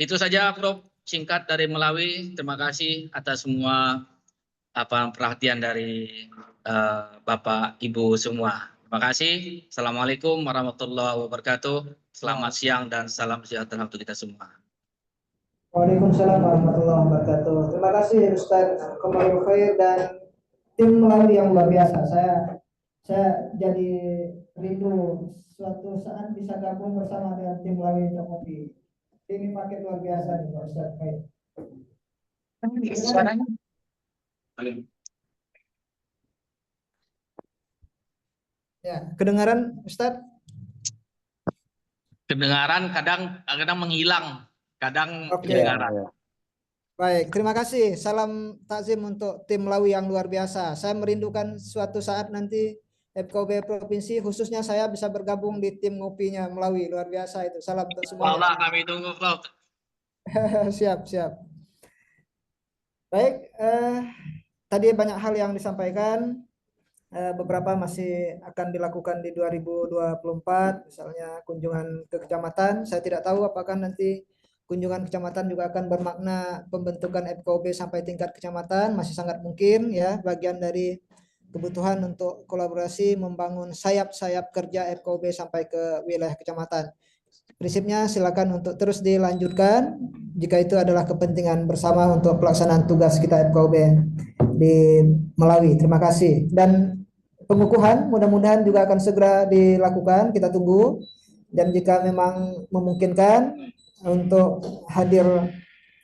Itu saja Prof, singkat dari Melawi. Terima kasih atas semua perhatian dari Bapak Ibu semua. Terima kasih. Assalamualaikum warahmatullahi wabarakatuh. Selamat siang dan salam sejahtera untuk kita semua.
Waalaikumsalam warahmatullahi wabarakatuh. Terima kasih Ustaz Qamarul Khair dan tim Melawi yang luar biasa. Saya jadi rindu suatu saat bisa gabung bersama dengan tim Melawi untuk kopi. Ini paket luar biasa nih Pak Ustaz Khair.
Suaranya.
Ya, kedengaran Ustaz?
Kedengaran kadang menghilang, kadang
Oke.
kedengaran.
Baik, terima kasih. Salam takzim untuk tim Melawi yang luar biasa. Saya merindukan suatu saat nanti FKUB Provinsi, khususnya saya bisa bergabung di tim ngopinya Melawi. Luar biasa itu. Salam untuk semuanya.
Allah kami tunggu, Prof.
Siap. Baik, tadi banyak hal yang disampaikan. Beberapa masih akan dilakukan di 2024, misalnya kunjungan ke kecamatan. Saya tidak tahu apakah nanti kunjungan kecamatan juga akan bermakna pembentukan FKUB sampai tingkat kecamatan. Masih sangat mungkin ya, bagian dari kebutuhan untuk kolaborasi membangun sayap-sayap kerja FKUB sampai ke wilayah kecamatan. Prinsipnya silakan untuk terus dilanjutkan jika itu adalah kepentingan bersama untuk pelaksanaan tugas kita FKUB di Melawi. Terima kasih. Dan pengukuhan mudah-mudahan juga akan segera dilakukan, kita tunggu. Dan jika memang memungkinkan untuk hadir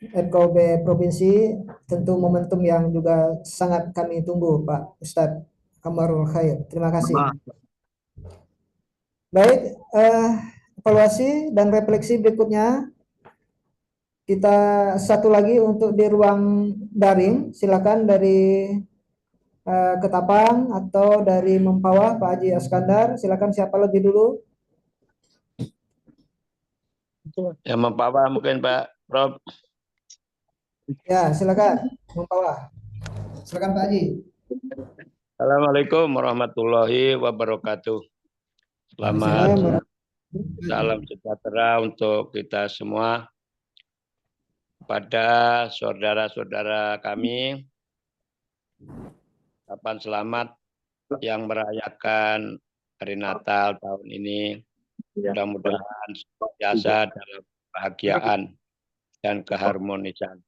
FKUB Provinsi, tentu momentum yang juga sangat kami tunggu Pak Ustadz Qamarul Khair. Terima kasih. Baik, evaluasi dan refleksi berikutnya. Kita satu lagi untuk di ruang daring, silakan dari Ketapang atau dari Mempawah Pak Haji Askandar, silakan siapa lebih dulu?
Ya, Mempawah mungkin Pak Prof.
Ya, silakan Mempawah. Silakan Pak Haji.
Assalamualaikum warahmatullahi wabarakatuh. Selamat salam sejahtera untuk kita semua. Pada saudara-saudara kami, ucapan selamat yang merayakan hari Natal tahun ini. Mudah-mudahan senantiasa dalam kebahagiaan dan keharmonisan.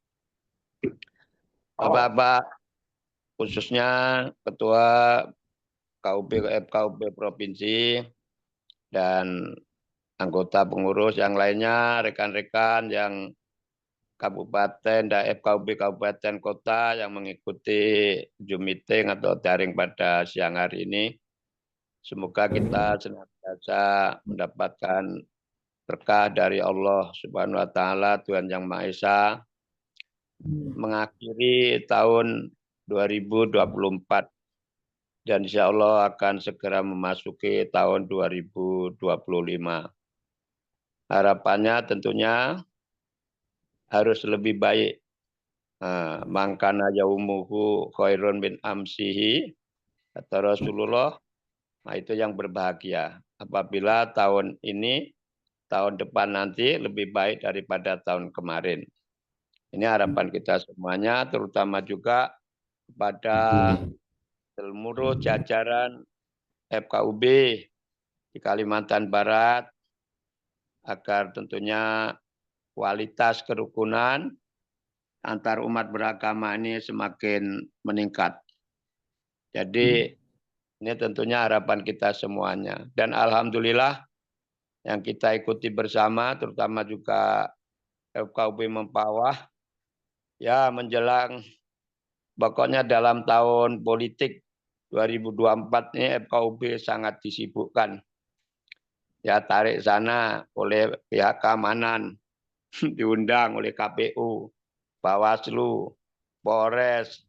Bapak-bapak, khususnya Ketua FKUB Provinsi dan anggota pengurus yang lainnya, rekan-rekan yang kabupaten dan FKUB kabupaten kota yang mengikuti Zoom meeting atau daring pada siang hari ini. Semoga kita senantiasa mendapatkan berkah dari Allah Subhanahu wa taala, Tuhan yang Maha Esa, mengakhiri tahun 2024 dan insya Allah akan segera memasuki tahun 2025. Harapannya tentunya harus lebih baik. Mangkana yaumuhu khairun min amsihi, kata Rasulullah. Nah, itu yang berbahagia. apabila tahun ini, tahun depan nanti lebih baik daripada tahun kemarin. Ini harapan kita semuanya, terutama juga kepada seluruh jajaran FKUB di Kalimantan Barat, agar tentunya kualitas kerukunan antar umat beragama ini semakin meningkat. Jadi ini tentunya harapan kita semuanya. Dan alhamdulillah yang kita ikuti bersama, terutama juga FKUB Mempawah, ya menjelang pokoknya dalam tahun politik 2024 ini FKUB sangat disibukkan. Ya tarik sana oleh pihak keamanan, diundang oleh KPU, Bawaslu, Polres,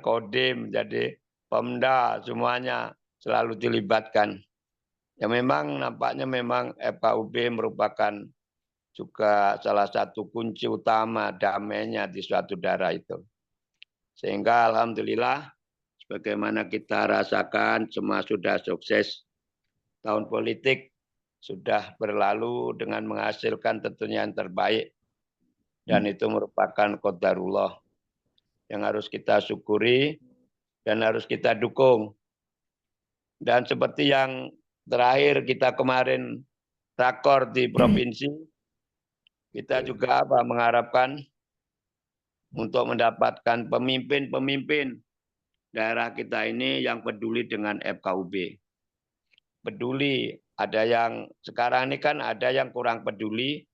Kodim, jadi Pemda, semuanya selalu dilibatkan. Ya memang nampaknya memang FKUB merupakan juga salah satu kunci utama damainya di suatu daerah itu. Sehingga alhamdulillah sebagaimana kita rasakan semua sudah sukses. Tahun politik sudah berlalu dengan menghasilkan tentunya yang terbaik. Dan itu merupakan qadarullah yang harus kita syukuri dan harus kita dukung. Dan seperti yang terakhir kita kemarin rakor di provinsi, kita juga mengharapkan untuk mendapatkan pemimpin-pemimpin daerah kita ini yang peduli dengan FKUB. Peduli, ada yang sekarang ini kan ada yang kurang peduli,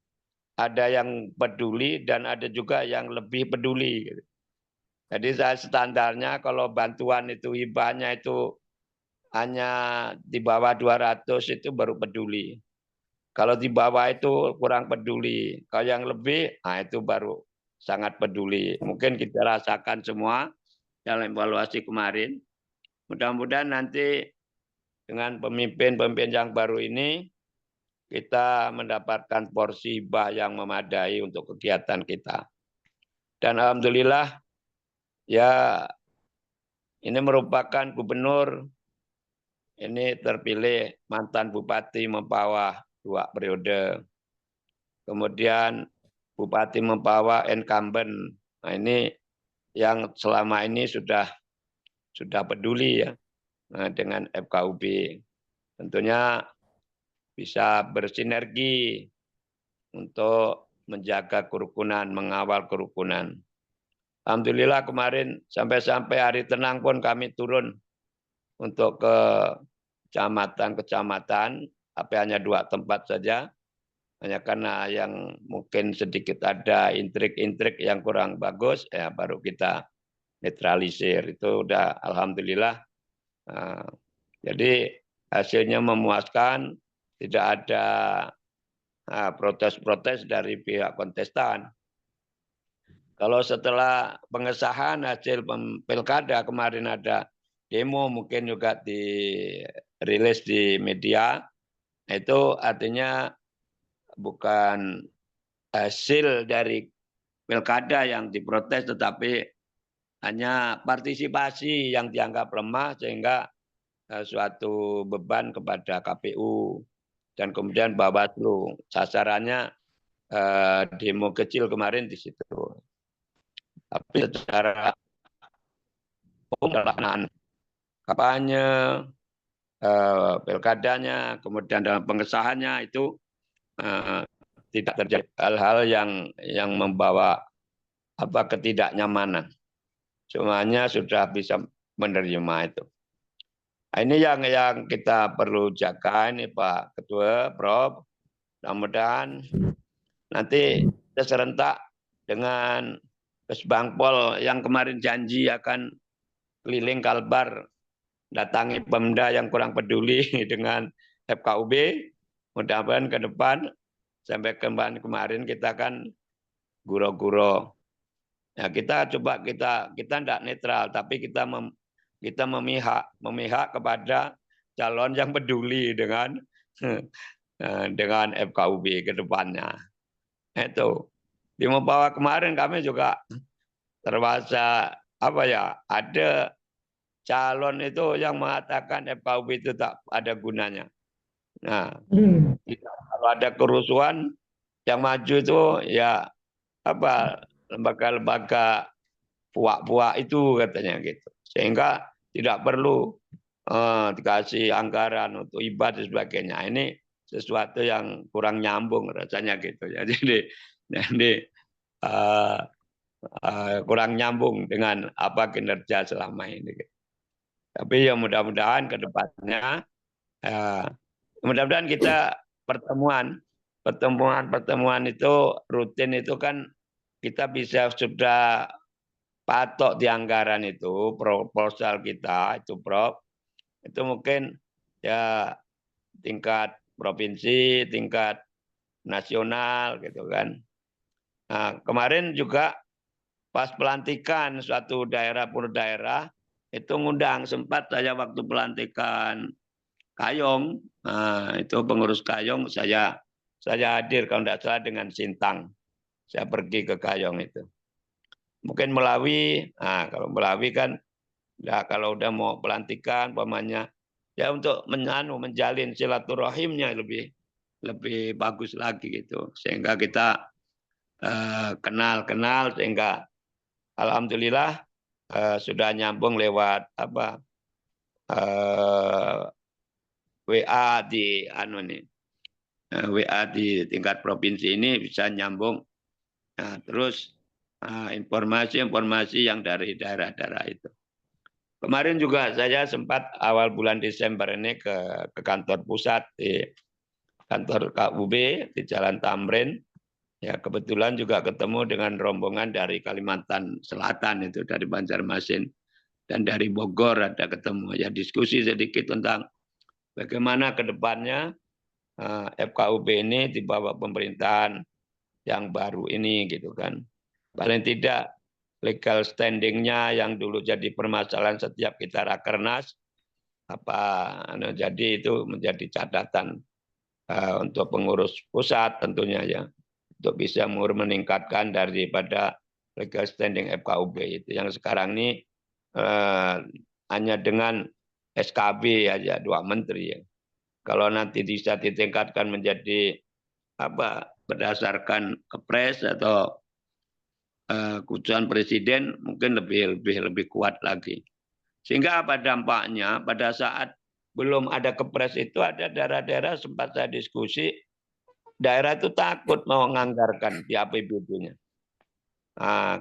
ada yang peduli dan ada juga yang lebih peduli. Jadi saya standarnya kalau bantuan itu hibahnya itu hanya di bawah 200 itu baru peduli. Kalau di bawah itu kurang peduli. Kalau yang lebih, nah itu baru sangat peduli. Mungkin kita rasakan semua dalam evaluasi kemarin. Mudah-mudahan nanti dengan pemimpin-pemimpin yang baru ini, kita mendapatkan porsi hibah yang memadai untuk kegiatan kita. Dan alhamdulillah, ya ini merupakan gubernur, ini terpilih mantan Bupati Mempawah 2 periode. Kemudian Bupati Mempawah incumbent. Nah ini yang selama ini sudah peduli ya dengan FKUB. Tentunya bisa bersinergi untuk menjaga kerukunan, mengawal kerukunan. Alhamdulillah kemarin sampai hari tenang pun kami turun untuk ke kecamatan, tapi hanya 2 tempat saja. Hanya karena yang mungkin sedikit ada intrik-intrik yang kurang bagus, ya baru kita netralisir. Itu udah alhamdulillah. Jadi hasilnya memuaskan, tidak ada protes-protes dari pihak kontestan. Kalau setelah pengesahan hasil pilkada kemarin ada demo, mungkin juga dirilis di media, itu artinya bukan hasil dari pilkada yang diprotes, tetapi hanya partisipasi yang dianggap lemah sehingga suatu beban kepada KPU dan kemudian Bawaslu. Sasarannya demo kecil kemarin di situ. Tapi secara pelaksanaan kampanye, pilkadanya, kemudian dalam pengesahannya itu tidak terjadi hal-hal yang membawa ketidaknyamanan. Semuanya sudah bisa menerima itu. Nah, ini yang kita perlu jaga ini Pak Ketua, Prof. Mudah-mudahan nanti kita serentak dengan Kesbangpol yang kemarin janji akan keliling Kalbar, datangi Pemda yang kurang peduli dengan FKUB. Mudah-mudahan ke depan sampai kemarin kita kan guro-guro. Ya kita coba kita tidak netral, tapi kita memihak kepada calon yang peduli dengan FKUB ke depannya. Itu di Mempawah kemarin kami juga terpaksa ada calon itu yang mengatakan FKUB itu tak ada gunanya. Nah, kalau ada kerusuhan yang maju itu ya apa lembaga-lembaga puak-puak itu katanya gitu. Sehingga tidak perlu dikasih anggaran untuk ibadah dan sebagainya. Ini sesuatu yang kurang nyambung rasanya gitu ya. Jadi kurang nyambung dengan apa kinerja selama ini. Tapi ya mudah-mudahan ke depannya mudah-mudahan kita pertemuan itu rutin itu kan kita bisa sudah patok di anggaran itu proposal kita itu Prof itu mungkin ya tingkat provinsi, tingkat nasional gitu kan. Nah, kemarin juga pas pelantikan suatu daerah per daerah itu ngundang sempat saya waktu pelantikan Kayong, nah, itu pengurus Kayong saya hadir kalau tidak salah dengan Sintang. Saya pergi ke Kayong itu. Mungkin Melawi, nah kalau Melawi kan ya kalau udah mau pelantikan pamannya ya untuk menjalin silaturahimnya lebih bagus lagi gitu. Sehingga kita kenal sehingga alhamdulillah sudah nyambung lewat apa WA di WA di tingkat provinsi ini bisa nyambung. Nah, terus informasi yang dari daerah-daerah itu. Kemarin juga saya sempat awal bulan Desember ini ke kantor pusat di kantor KUB di Jalan Tamrin. Ya kebetulan juga ketemu dengan rombongan dari Kalimantan Selatan itu dari Banjarmasin dan dari Bogor ada ketemu. Ya diskusi sedikit tentang bagaimana ke depannya FKUB ini di bawah pemerintahan yang baru ini gitu kan. Paling tidak legal standing-nya yang dulu jadi permasalahan setiap kita rakernas jadi itu menjadi catatan untuk pengurus pusat tentunya ya untuk bisa meningkatkan daripada legal standing FKUB itu yang sekarang ini hanya dengan SKB aja 2 menteri ya. Kalau nanti bisa ditingkatkan menjadi berdasarkan kepres atau keputusan presiden mungkin lebih kuat lagi. Sehingga apa dampaknya pada saat belum ada kepres itu ada daerah-daerah sempat saya diskusi daerah itu takut mau menganggarkan di APBD-nya.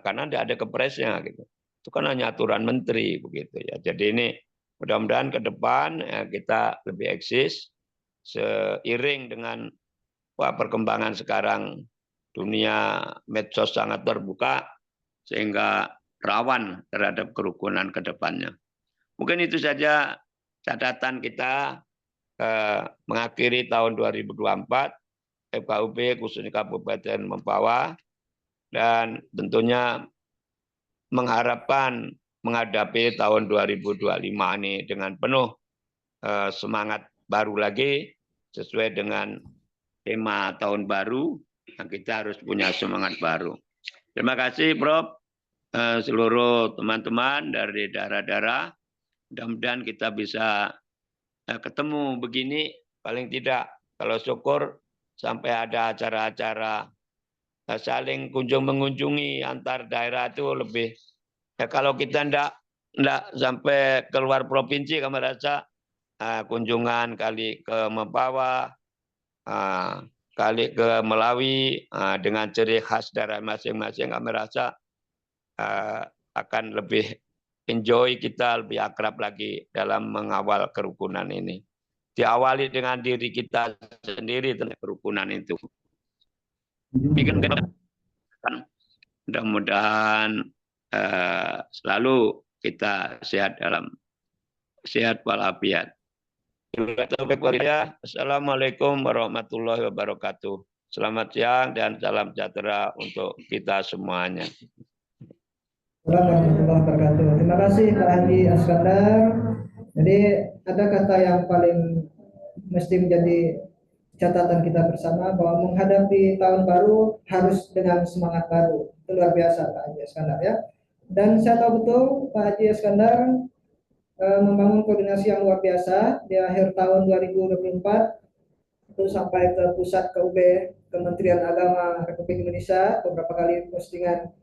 Karena tidak ada kepresnya gitu. Itu kan hanya aturan menteri begitu ya. Jadi ini mudah-mudahan ke depan kita lebih eksis seiring dengan perkembangan sekarang dunia medsos sangat terbuka sehingga rawan terhadap kerukunan ke depannya. Mungkin itu saja catatan kita mengakhiri tahun 2024 FKUB khususnya Kabupaten Mempawah dan tentunya mengharapkan menghadapi tahun 2025 ini dengan penuh semangat baru lagi sesuai dengan tema tahun baru yang kita harus punya semangat baru. Terima kasih Prof. Seluruh teman-teman dari daerah-daerah. Mudah-mudahan kita bisa ketemu begini paling tidak kalau syukur sampai ada acara-acara saling kunjung mengunjungi antar daerah itu lebih kalau kita enggak sampai keluar provinsi kami rasa kunjungan kali ke Mempawah kali ke Melawi dengan ciri khas daerah masing-masing kami rasa akan lebih enjoy kita lebih akrab lagi dalam mengawal kerukunan ini. Diawali dengan diri kita sendiri tentang kerukunan itu. Mudah-mudahan selalu kita sehat walafiat. Assalamualaikum warahmatullahi wabarakatuh. Selamat siang dan salam sejahtera untuk kita semuanya.
Assalamualaikum warahmatullahi wabarakatuh. Terima kasih Pak Haji Askandar. Jadi ada kata yang paling mesti menjadi catatan kita bersama bahwa menghadapi tahun baru harus dengan semangat baru. Itu luar biasa Pak Haji Askandar ya. Dan saya tahu betul Pak Haji Askandar membangun koordinasi yang luar biasa di akhir tahun 2024 itu sampai ke pusat KUB Kementerian Agama Republik Indonesia, beberapa kali postingan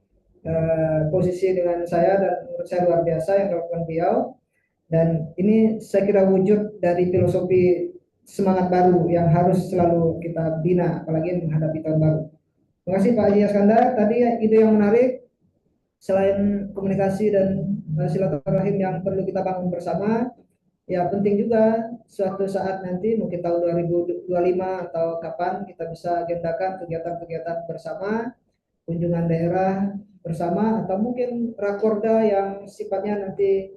posisi dengan saya, dan menurut saya luar biasa yang dilakukan beliau. Dan ini saya kira wujud dari filosofi semangat baru yang harus selalu kita bina, apalagi menghadapi tahun baru. Terima kasih Pak Haji Iskandar. Tadi ide yang menarik, selain komunikasi dan silaturahim yang perlu kita bangun bersama, ya penting juga suatu saat nanti mungkin tahun 2025 atau kapan kita bisa agendakan kegiatan-kegiatan bersama, kunjungan daerah bersama, atau mungkin rakorda yang sifatnya nanti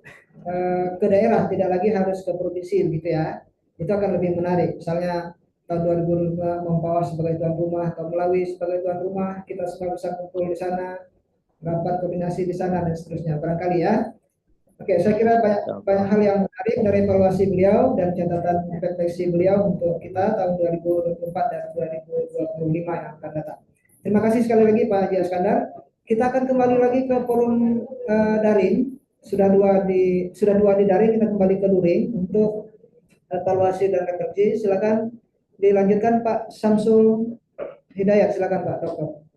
ke daerah, tidak lagi harus ke provinsi gitu ya. Itu akan lebih menarik. Misalnya tahun 2005 Mempawah sebagai tuan rumah atau Melawi sebagai tuan rumah, kita semua bisa kumpul di sana, rapat koordinasi di sana dan seterusnya. Barangkali ya. Oke, saya kira banyak hal yang menarik dari evaluasi beliau dan catatan refleksi beliau untuk kita tahun 2024 dan 2025 yang akan datang. Terima kasih sekali lagi Pak Haji Iskandar. Kita akan kembali lagi ke forum daring. Sudah dua di daring, kita kembali ke luring untuk evaluasi dan refleksi. Silakan dilanjutkan Pak Samsul Hidayat. Silakan Pak Dokter.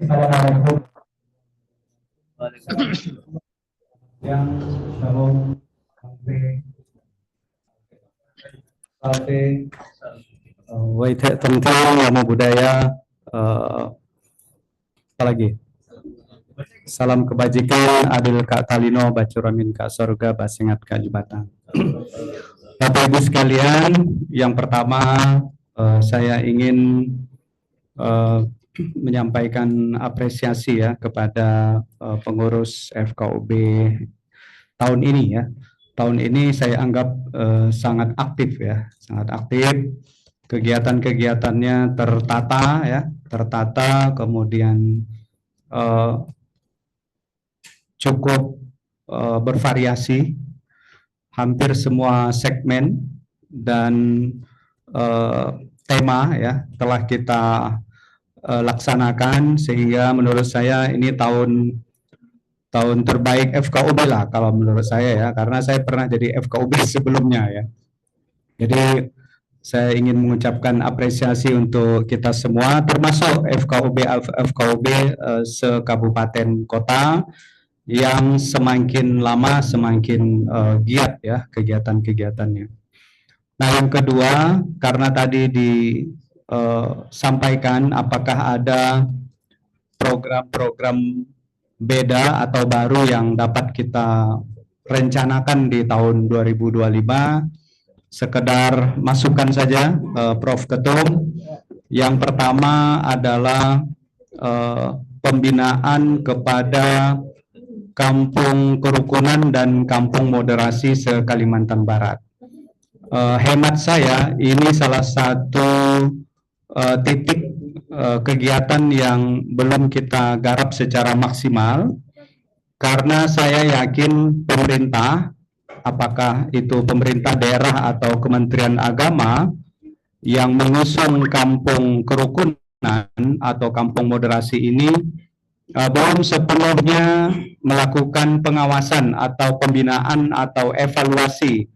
Assalamualaikum. Yang shalom sampai Waitek tentang ilmu budaya, apalagi salam kebajikan, adil Kak Talino, bacuramin Kak Sorga, basingat Kak Jubatan. Bapak Ibu sekalian, yang pertama saya ingin menyampaikan apresiasi ya kepada pengurus FKUB tahun ini ya. Tahun ini saya anggap sangat aktif ya, sangat aktif. Kegiatan-kegiatannya tertata ya, tertata, kemudian cukup bervariasi, hampir semua segmen dan tema ya telah kita laksanakan, sehingga menurut saya ini tahun terbaik FKUB lah kalau menurut saya ya, karena saya pernah jadi FKUB sebelumnya ya. Jadi saya ingin mengucapkan apresiasi untuk kita semua, termasuk FKUB sekabupaten kota yang semakin lama semakin giat ya kegiatan-kegiatannya. Nah, yang kedua, karena tadi disampaikan apakah ada program-program beda atau baru yang dapat kita rencanakan di tahun 2025, sekedar masukan saja Prof. Ketum. Yang pertama adalah pembinaan kepada Kampung Kerukunan dan Kampung Moderasi se-Kalimantan Barat. Hemat saya ini salah satu titik kegiatan yang belum kita garap secara maksimal, karena saya yakin pemerintah, apakah itu pemerintah daerah atau Kementerian Agama, yang mengusung Kampung Kerukunan atau Kampung Moderasi ini belum sepenuhnya melakukan pengawasan atau pembinaan atau evaluasi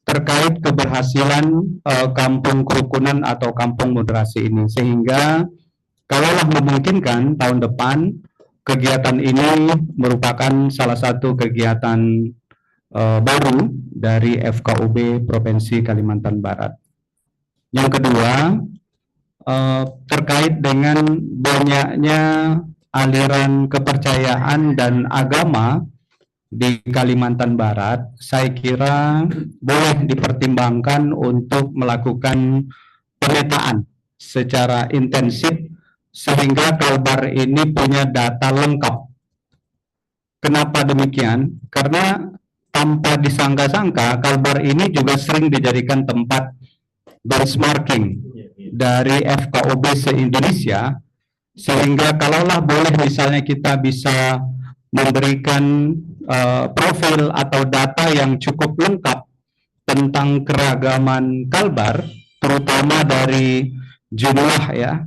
terkait keberhasilan Kampung Kerukunan atau Kampung Moderasi ini, sehingga kalaulah memungkinkan tahun depan kegiatan ini merupakan salah satu kegiatan baru dari FKUB Provinsi Kalimantan Barat. Yang kedua, terkait dengan banyaknya aliran kepercayaan dan agama di Kalimantan Barat, saya kira boleh dipertimbangkan untuk melakukan pemetaan secara intensif sehingga Kalbar ini punya data lengkap. Kenapa demikian? Karena tanpa disangka-sangka Kalbar ini juga sering dijadikan tempat benchmarking dari FKUB se-Indonesia, sehingga kalaulah boleh misalnya kita bisa memberikan profil atau data yang cukup lengkap tentang keragaman Kalbar, terutama dari jumlah ya,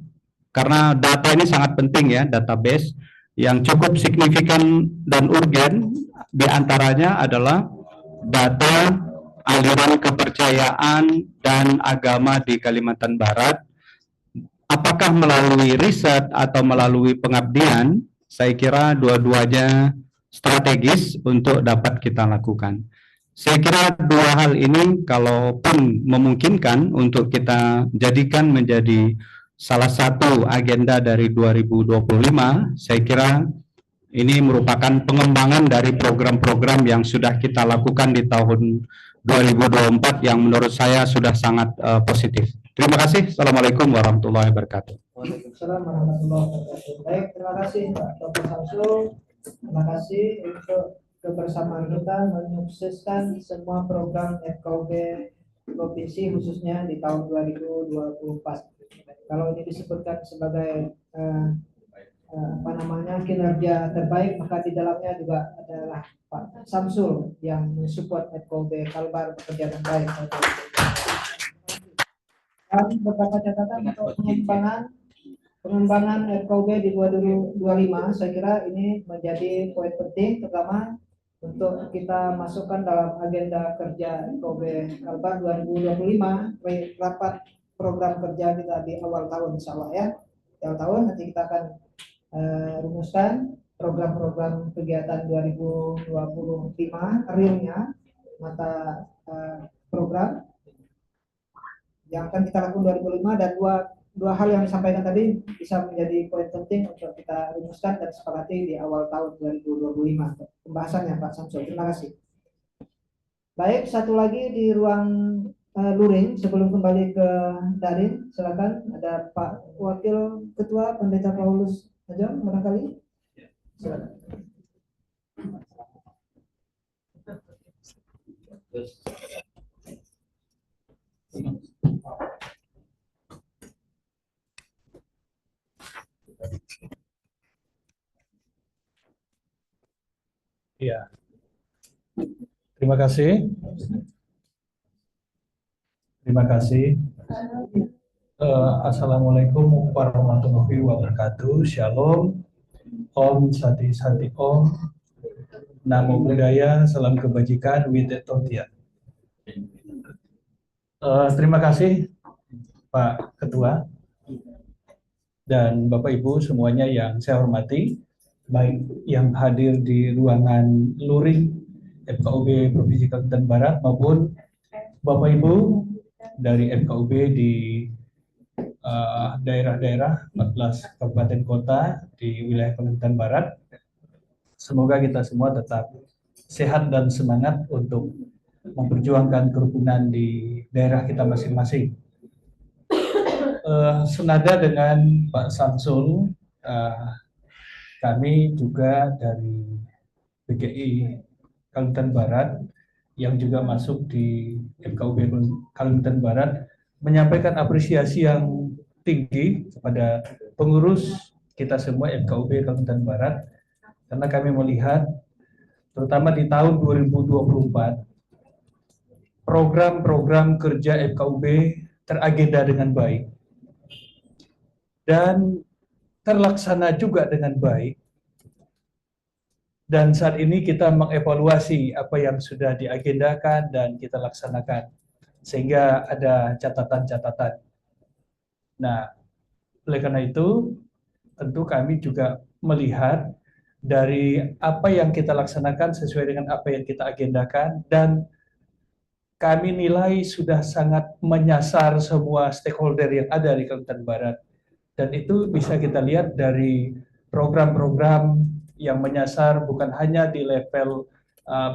karena data ini sangat penting ya, database yang cukup signifikan dan urgen diantaranya adalah data aliran kepercayaan dan agama di Kalimantan Barat. Apakah melalui riset atau melalui pengabdian, saya kira dua-duanya strategis untuk dapat kita lakukan. Saya kira dua hal ini kalaupun memungkinkan untuk kita jadikan menjadi salah satu agenda dari 2025, saya kira ini merupakan pengembangan dari program-program yang sudah kita lakukan di tahun 2024 yang menurut saya sudah sangat positif. Terima kasih. Assalamualaikum warahmatullahi wabarakatuh.
Waalaikumsalam warahmatullahi wabarakatuh. Baik, terima kasih Pak Dr. Samsul. Terima kasih untuk kebersamaan kita menyukseskan semua program FKUB provinsi khususnya di tahun 2024. Kalau ini disebutkan sebagai kinerja terbaik, maka di dalamnya juga adalah Pak Samsul yang mensupport FKUB Kalbar bekerja dengan baik. Dan beberapa catatan untuk pengembangan FKUB di 2025, saya kira ini menjadi poin penting, terutama untuk kita masukkan dalam agenda kerja FKUB Kalbar 2025, rapat program kerja kita di awal tahun, insya Allah ya. Di awal tahun nanti kita akan rumuskan program-program kegiatan 2025 realnya, mata program yang akan kita lakukan 2005, dan dua hal yang disampaikan tadi bisa menjadi poin penting untuk kita rumuskan dan sepakati di awal tahun 2025 pembahasannya Pak Samsul. Terima kasih. Baik, satu lagi di ruang luring sebelum kembali ke daring, silakan ada Pak Wakil Ketua Pendeta Paulus Ajam barangkali. Silakan.
Ya, terima kasih. Terima kasih. Assalamualaikum warahmatullahi wabarakatuh. Shalom. Om Sati Sati Om. Namo Buddhaya. Salam kebajikan. Widetotia. Terima kasih Pak Ketua dan Bapak Ibu semuanya yang saya hormati, baik yang hadir di ruangan luring FKUB Provinsi Kalimantan Barat maupun Bapak Ibu dari FKUB di daerah-daerah 14 kabupaten kota di wilayah Kalimantan Barat. Semoga kita semua tetap sehat dan semangat untuk memperjuangkan kerukunan di daerah kita masing-masing. Senada dengan Pak Samsul, kami juga dari PGI Kalimantan Barat yang juga masuk di FKUB Kalimantan Barat menyampaikan apresiasi yang tinggi kepada pengurus kita semua FKUB Kalimantan Barat, karena kami melihat terutama di tahun 2024 program-program kerja FKUB teragenda dengan baik dan terlaksana juga dengan baik. Dan saat ini kita mengevaluasi apa yang sudah diagendakan dan kita laksanakan, sehingga ada catatan-catatan. Nah, oleh karena itu, tentu kami juga melihat dari apa yang kita laksanakan sesuai dengan apa yang kita agendakan, dan kami nilai sudah sangat menyasar semua stakeholder yang ada di Kalimantan Barat. Dan itu bisa kita lihat dari program-program yang menyasar bukan hanya di level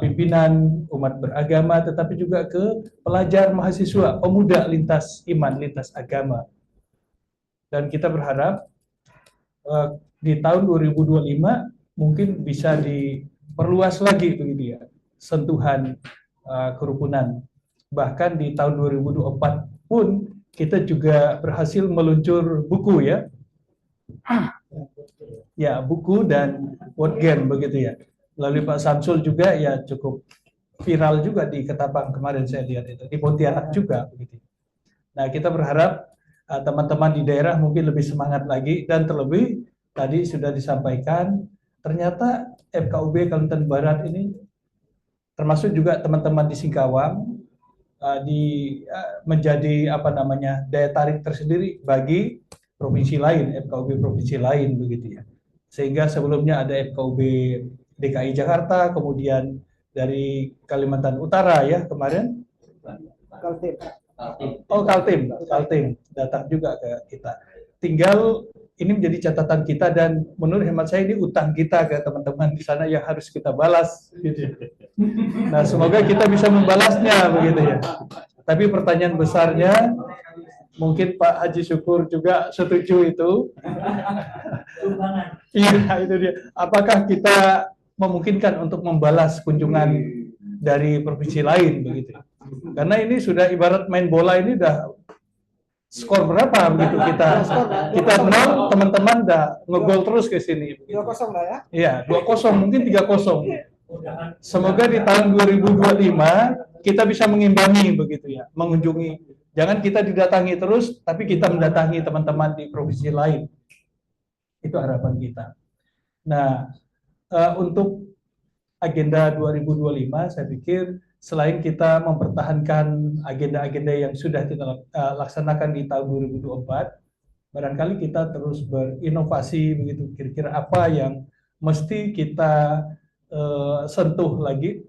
pimpinan umat beragama, tetapi juga ke pelajar, mahasiswa, pemuda lintas iman, lintas agama. Dan kita berharap di tahun 2025 mungkin bisa diperluas lagi begitu ya, sentuhan kerukunan. Bahkan di tahun 2024 pun kita juga berhasil meluncur buku ya. Ya, buku dan word game begitu ya. Lalu Pak Samsul juga ya cukup viral juga di Ketapang kemarin saya lihat itu, di Pontianak juga begitu. Nah, kita berharap teman-teman di daerah mungkin lebih semangat lagi, dan terlebih tadi sudah disampaikan ternyata FKUB Kalimantan Barat ini termasuk juga teman-teman di Singkawang menjadi daya tarik tersendiri bagi provinsi lain, FKUB provinsi lain begitu ya. Sehingga sebelumnya ada FKUB DKI Jakarta, kemudian dari Kalimantan Utara ya kemarin. Kaltim datang juga ke kita. Tinggal ini menjadi catatan kita, dan menurut hemat saya ini utang kita ke teman-teman di sana yang harus kita balas. Gitu. Nah, semoga kita bisa membalasnya begitu ya. Tapi pertanyaan besarnya, mungkin Pak Haji Syukur juga setuju itu. Iya, itu dia. Apakah kita memungkinkan untuk membalas kunjungan dari provinsi lain begitu? Karena ini sudah ibarat main bola, ini udah skor berapa begitu kita nol, teman-teman udah ngegol terus ke sini.
2-0 lah ya.
Iya, 2-0 mungkin 3-0. Semoga di tahun 2025 kita bisa mengimbangi begitu ya, mengunjungi. Jangan kita didatangi terus, tapi kita mendatangi teman-teman di provinsi lain. Itu harapan kita. Nah, untuk agenda 2025 saya pikir selain kita mempertahankan agenda-agenda yang sudah kita laksanakan di tahun 2024, barangkali kita terus berinovasi begitu. Kira-kira apa yang mesti kita sentuh lagi,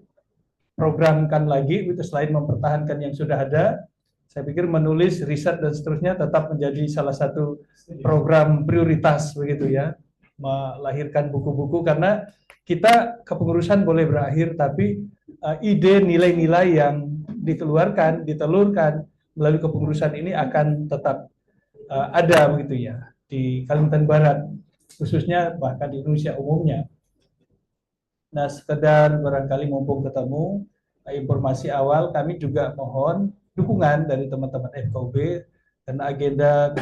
programkan lagi, itu selain mempertahankan yang sudah ada. Saya pikir menulis, riset dan seterusnya tetap menjadi salah satu program prioritas begitu ya. Melahirkan buku-buku, karena kita kepengurusan boleh berakhir, tapi ide nilai-nilai yang dikeluarkan, ditelurkan melalui kepengurusan ini akan tetap ada begitu ya di Kalimantan Barat, khususnya bahkan di Indonesia umumnya. Nah, sekedar barangkali mumpung ketemu, informasi awal, kami juga mohon dukungan dari teman-teman FKUB dan agenda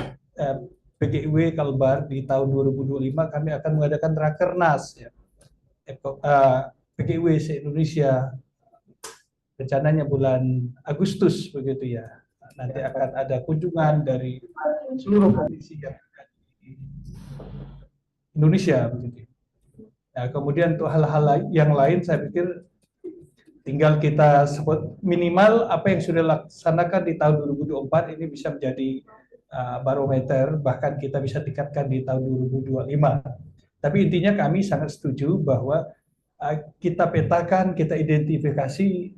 PGIW Kalbar di tahun 2025 kami akan mengadakan Rakernas ya. PGIW se-Indonesia, rencananya bulan Agustus begitu ya. Nanti akan ada kunjungan dari seluruh provinsi yang ada di Indonesia begitu. Nah, kemudian untuk hal-hal yang lain saya pikir tinggal kita sebut minimal apa yang sudah dilaksanakan di tahun 2024 ini bisa menjadi barometer, bahkan kita bisa tingkatkan di tahun 2025. Tapi intinya kami sangat setuju bahwa kita petakan, kita identifikasi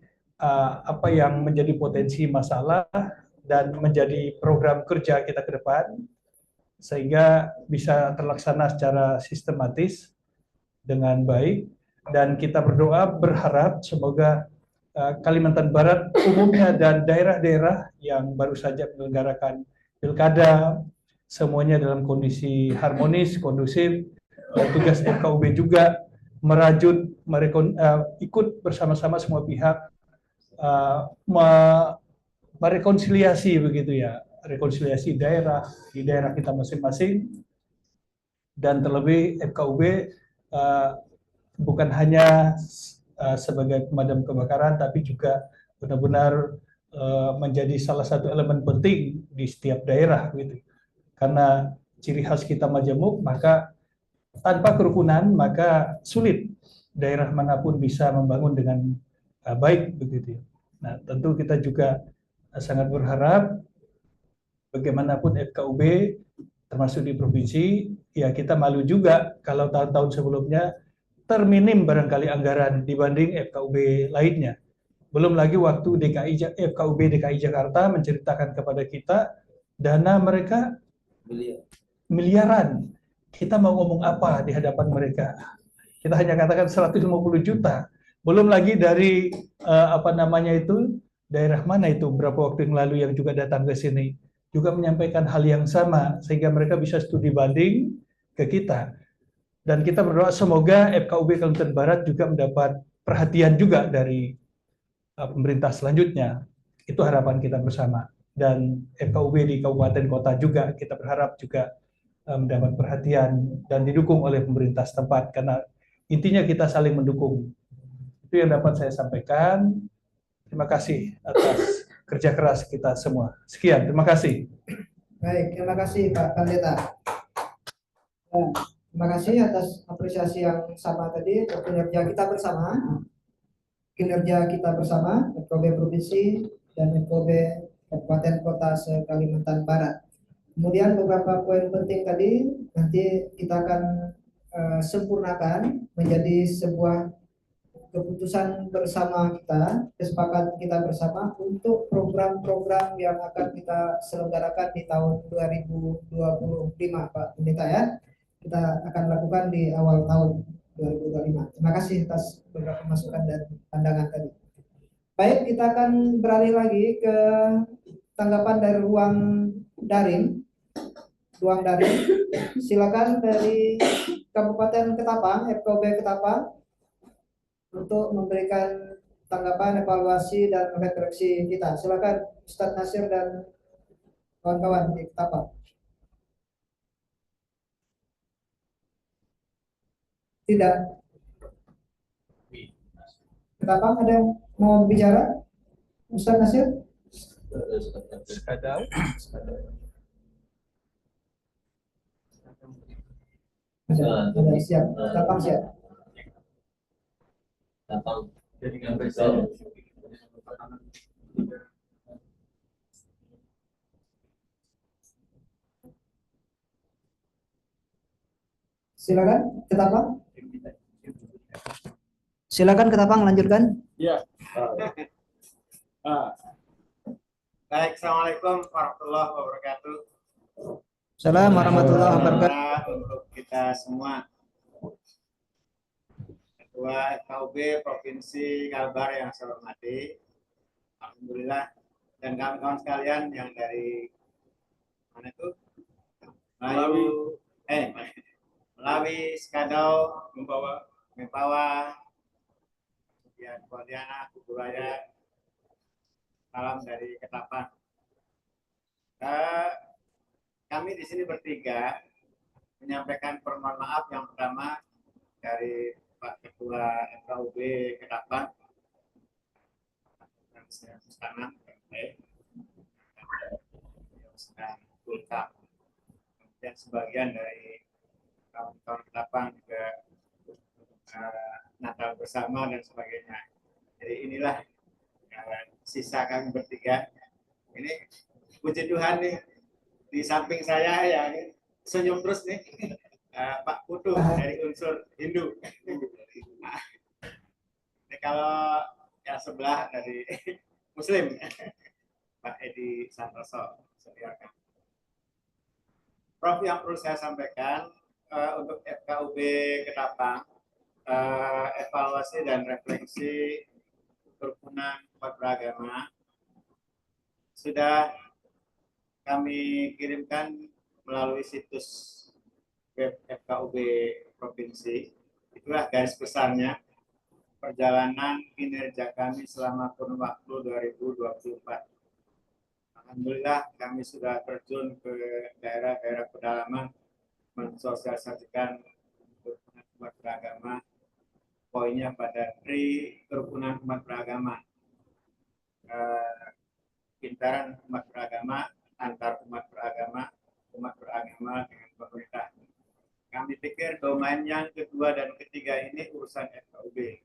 apa yang menjadi potensi masalah dan menjadi program kerja kita ke depan, sehingga bisa terlaksana secara sistematis dengan baik. Dan kita berdoa, berharap semoga Kalimantan Barat umumnya dan daerah-daerah yang baru saja menyelenggarakan pilkada, semuanya dalam kondisi harmonis, kondusif, dan tugas FKUB juga merajut, ikut bersama-sama semua pihak merekonsiliasi begitu ya, rekonsiliasi daerah di daerah kita masing-masing, dan terlebih FKUB bukan hanya sebagai pemadam kebakaran, tapi juga benar-benar menjadi salah satu elemen penting di setiap daerah gitu. Karena ciri khas kita majemuk, maka tanpa kerukunan maka sulit daerah manapun bisa membangun dengan baik begitu. Nah, tentu kita juga sangat berharap bagaimanapun FKUB termasuk di provinsi, ya kita malu juga kalau tahun-tahun sebelumnya terminim barangkali anggaran dibanding FKUB lainnya. Belum lagi waktu FKUB DKI Jakarta menceritakan kepada kita dana mereka miliaran. Kita mau ngomong apa di hadapan mereka? Kita hanya katakan 150 juta. Belum lagi dari daerah mana itu beberapa waktu yang lalu yang juga datang ke sini juga menyampaikan hal yang sama, sehingga mereka bisa studi banding ke kita. Dan kita berdoa semoga FKUB Kalimantan Barat juga mendapat perhatian juga dari pemerintah selanjutnya. Itu harapan kita bersama. Dan FKUB di kabupaten kota juga kita berharap juga mendapat perhatian dan didukung oleh pemerintah setempat, karena intinya kita saling mendukung. Itu yang dapat saya sampaikan. Terima kasih atas kerja keras kita semua. Sekian, terima kasih.
Baik, terima kasih Pak Pendeta. Nah, terima kasih atas apresiasi yang sama tadi untuk kinerja kita bersama. Kinerja kita bersama, FKUB Provinsi dan FKUB Kabupaten Kota se-Kalimantan Barat. Kemudian beberapa poin penting tadi nanti kita akan sempurnakan menjadi sebuah keputusan bersama kita, kesepakatan kita bersama untuk program-program yang akan kita selenggarakan di tahun 2025, Pak Pendeta ya. Kita akan lakukan di awal tahun 2025. Terima kasih atas beberapa masukan dan pandangan tadi. Baik, kita akan beralih lagi ke tanggapan dari ruang daring. Silakan dari Kabupaten Ketapang, FKUB Ketapang, untuk memberikan tanggapan, evaluasi, dan refleksi kita. Silakan Ustadz Nasir dan kawan-kawan di Ketapang. Tidak. Ketapang ada yang mau bicara? Ustadz Nasir? Ada, siap. Ketapang siap.
Jadi nggak bisa.
Silakan Ketapang. Silakan Ketapang lanjutkan.
Iya. Baik, assalamualaikum warahmatullahi wabarakatuh.
Assalamualaikum warahmatullahi wabarakatuh.
Untuk kita semua, Ketua FKUB Provinsi Kalbar yang saya hormati, alhamdulillah, dan kawan-kawan sekalian yang dari mana itu? Melawi, Skadau, Mempawa, kemudian Pontianak, Kuburaya, salam dari Ketapang. Kami di sini bertiga menyampaikan permohonan maaf yang pertama dari Pak Ketua FKUB Ketapang, dan saya sedang kulkam. Kemudian sebagian dari kawan-kawan Ketapang juga Natal bersama dan sebagainya. Jadi inilah sisa kami bertiga. Ini puji Tuhan nih, di samping saya yang senyum terus nih, Pak Putu dari unsur Hindu. Ini kalau yang sebelah dari Muslim, Pak Edi Santoso. Silakan. Prof, yang perlu saya sampaikan untuk FKUB Ketapang, evaluasi dan refleksi kerukunan umat beragama sudah kami kirimkan melalui situs web FKUB Provinsi. Itulah garis besarnya perjalanan kinerja kami selama kurun waktu 2024. Alhamdulillah kami sudah terjun ke daerah-daerah pedalaman mensosialisasikan kerukunan umat beragama. Poinnya pada kerukunan umat beragama, pintaran umat beragama, antar umat beragama dengan pemerintah. Kami pikir domain yang kedua dan ketiga ini urusan FKUB.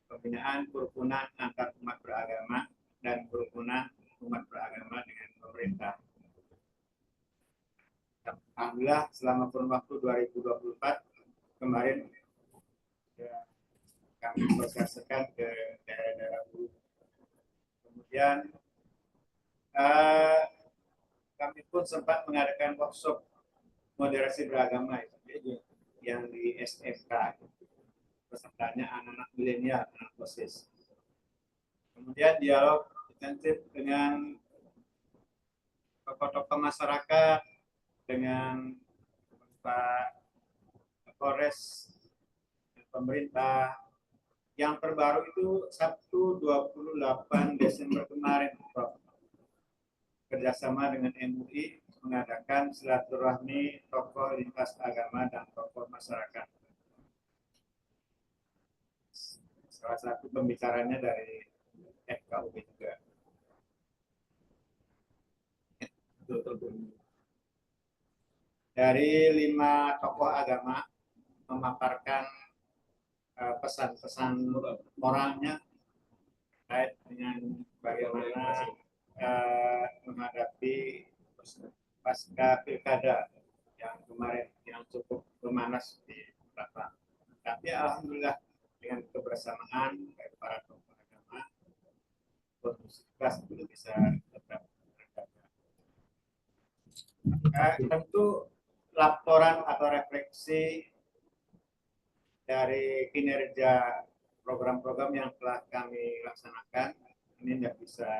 Pembinaan kerukunan antar umat beragama dan kerukunan umat beragama dengan pemerintah. Alhamdulillah selama kurun waktu 2024 kemarin kami sosialisasikan ke daerah-daerah dulu. Kemudian kami pun sempat mengadakan workshop moderasi beragama yang di SMK, pesertanya anak-anak milenial, anak OSIS. Kemudian dialog intensif dengan tokoh-tokoh masyarakat, dengan Pak Polres, pemerintah. Yang terbaru itu Sabtu 28 Desember kemarin, Prof. Kerjasama dengan MUI mengadakan silaturahmi tokoh lintas agama dan tokoh masyarakat. Salah satu pembicaranya dari FKUB juga. dari 5 tokoh agama memaparkan pesan-pesan moralnya terkait dengan bagaimana menghadapi pasca pilkada yang kemarin yang cukup memanas di Batam. Tapi alhamdulillah dengan kebersamaan dari para tokoh agama, kondusivitas itu bisa tetap terjaga. Tentu laporan atau refleksi dari kinerja program-program yang telah kami laksanakan ini tidak bisa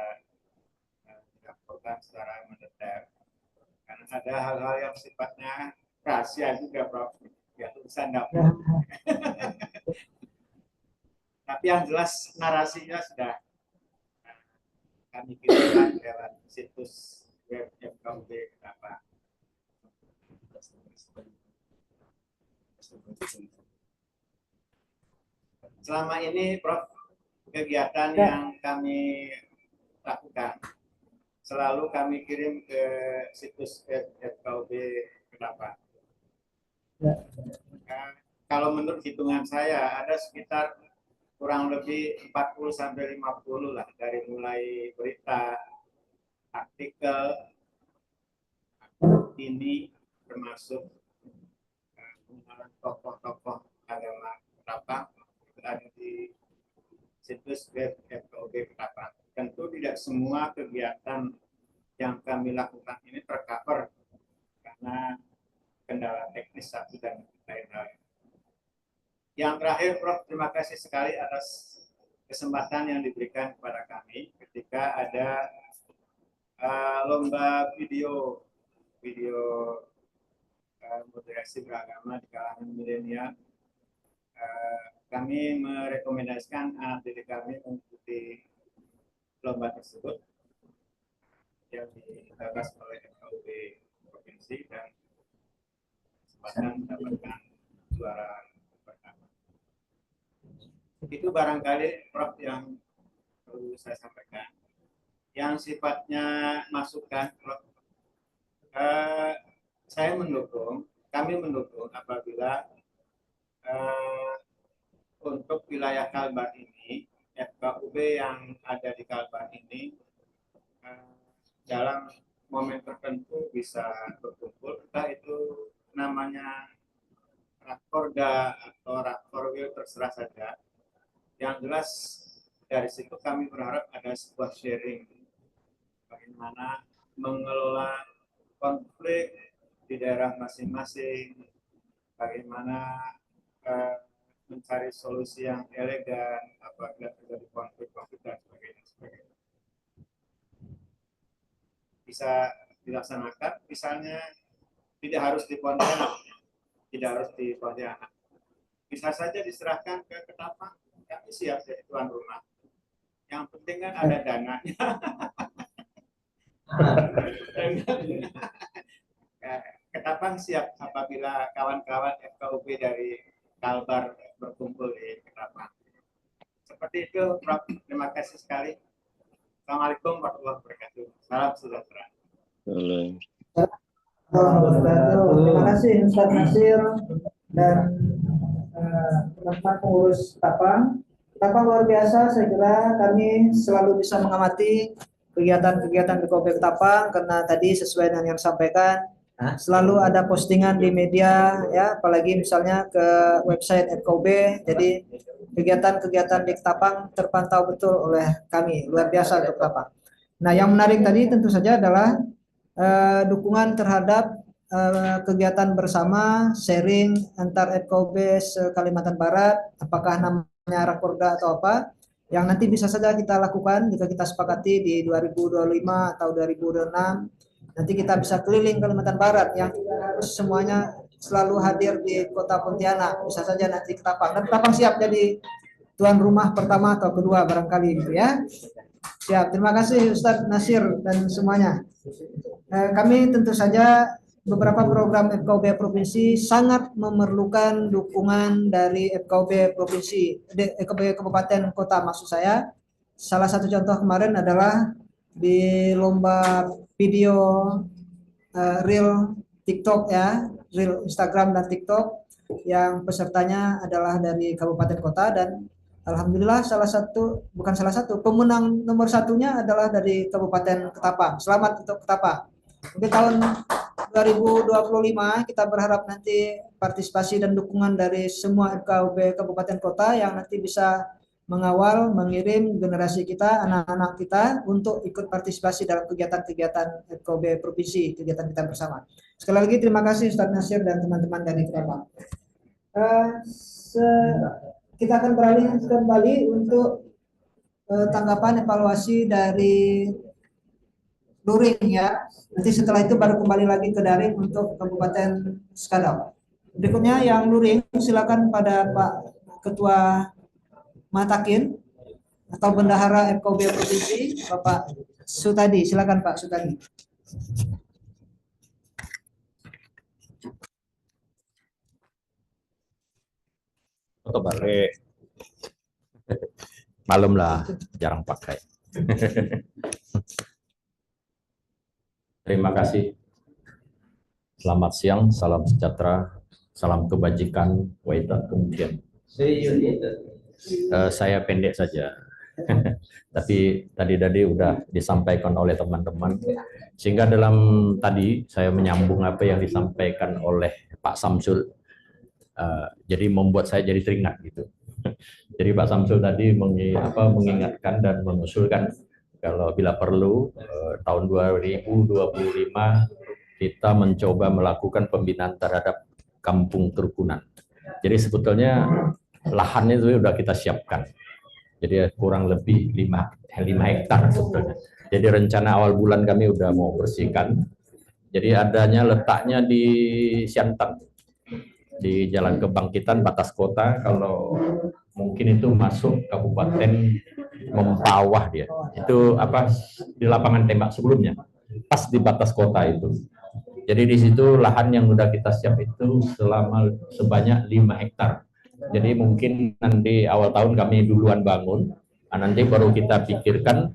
dilaporkan secara mendetail karena ada hal-hal yang sifatnya rahasia juga, Prof. Ya, urusan dapur. Tapi yang jelas narasinya sudah kami kirimkan lewat situs web FKUB apa. Selama ini, Prof, kegiatan yang kami lakukan selalu kami kirim ke situs FKUB Ketapang. Kalau menurut hitungan saya ada sekitar kurang lebih 40-50 lah dari mulai berita, artikel ini termasuk tokoh-tokoh agama Ketapang ada di situs web FKUB Ketapang. Tentu tidak semua kegiatan yang kami lakukan ini tercover karena kendala teknis satu dan lain-lain. Yang terakhir, Prof, terima kasih sekali atas kesempatan yang diberikan kepada kami ketika ada lomba video moderasi beragama di kalangan milenial. Kami merekomendasikan anak didik kami mengikuti lomba tersebut yang digagas oleh FKUB provinsi dan kesempatan mendapatkan juara pertama. Itu barangkali, Prof, yang perlu saya sampaikan. Yang sifatnya masukan, Prof, kami mendukung apabila untuk wilayah Kalbar ini, FKUB yang ada di Kalbar ini dalam momen tertentu bisa berkumpul, entah itu namanya rakorda atau rakorwil terserah saja. Yang jelas dari situ kami berharap ada sebuah sharing bagaimana mengelola konflik di daerah masing-masing, bagaimana mencari solusi yang elegan apabila terjadi konflik-konflik dan sebagainya. Bisa dilaksanakan, misalnya tidak harus di Pontianak, bisa saja diserahkan ke Ketapang. Kami siap jadi tuan rumah. Yang penting kan ada dananya. Ketapang siap apabila kawan-kawan FKUB dari Kalbar berkumpul di Ketapang. Seperti itu, Prof. Terima kasih sekali. Assalamualaikum warahmatullahi wabarakatuh. Salam sejahtera.
Terima kasih Ustaz Nasir dan teman-teman pengurus Ketapang. Ketapang luar biasa, saya kira kami selalu bisa mengamati kegiatan-kegiatan FKUB Ketapang karena tadi sesuai dengan yang disampaikan selalu ada postingan di media ya, apalagi misalnya ke website FKUB. Jadi kegiatan-kegiatan di Ketapang terpantau betul oleh kami, luar biasa untuk Ketapang. Nah, yang menarik tadi tentu saja adalah dukungan terhadap kegiatan bersama sharing antar FKUB se-Kalimantan Barat, apakah namanya rakorda atau apa, yang nanti bisa saja kita lakukan jika kita sepakati di 2025 atau 2026. Nanti kita bisa keliling Kalimantan Barat yang harus semuanya selalu hadir di Kota Pontianak. Bisa saja nanti Ketapang. Dan Ketapang siap jadi tuan rumah pertama atau kedua barangkali gitu ya. Siap. Terima kasih Ustadz Nasir dan semuanya. Kami tentu saja beberapa program FKUB provinsi sangat memerlukan dukungan dari FKUB provinsi, FKUB kabupaten kota maksud saya. Salah satu contoh kemarin adalah di lomba video Reel TikTok ya, Reel Instagram dan TikTok yang pesertanya adalah dari kabupaten kota, dan alhamdulillah bukan salah satu, pemenang nomor satunya adalah dari Kabupaten Ketapang. Selamat untuk Ketapang. Mungkin tahun 2025 kita berharap nanti partisipasi dan dukungan dari semua FKUB kabupaten kota yang nanti bisa mengawal, mengirim generasi kita, anak-anak kita untuk ikut partisipasi dalam kegiatan-kegiatan FKUB provinsi, kegiatan kita bersama. Sekali lagi terima kasih Ustadz Nasir dan teman-teman dari Ketapang. Kita akan beralih kembali untuk tanggapan evaluasi dari luring ya. Nanti setelah itu baru kembali lagi ke daring untuk Kabupaten Skadau. Berikutnya yang luring, silakan pada Pak Ketua Matakin atau Bendahara FKUB Provinsi, Bapak Sutadi. Silakan Pak Sutadi.
Foto balik. Malum lah, jarang pakai. Terima kasih. Selamat siang, salam sejahtera, salam kebajikan, waitat kemudian. Saya pendek saja. Tapi tadi udah disampaikan oleh teman-teman, sehingga dalam tadi saya menyambung apa yang disampaikan oleh Pak Samsul. Jadi membuat saya jadi teringat gitu. Jadi Pak Samsul tadi mengingatkan dan mengusulkan kalau bila perlu tahun 2025 kita mencoba melakukan pembinaan terhadap kampung kerukunan. Jadi sebetulnya lahannya itu sudah kita siapkan. Jadi kurang lebih 5 hektar sebetulnya. Jadi rencana awal bulan kami udah mau bersihkan. Jadi adanya letaknya di Siantang, di Jalan Kebangkitan batas kota. Kalau mungkin itu masuk Kabupaten Mempawah dia. Itu di lapangan tembak sebelumnya, pas di batas kota itu. Jadi di situ lahan yang sudah kita siap itu sebanyak 5 hektar. Jadi mungkin nanti awal tahun kami duluan bangun, nanti baru kita pikirkan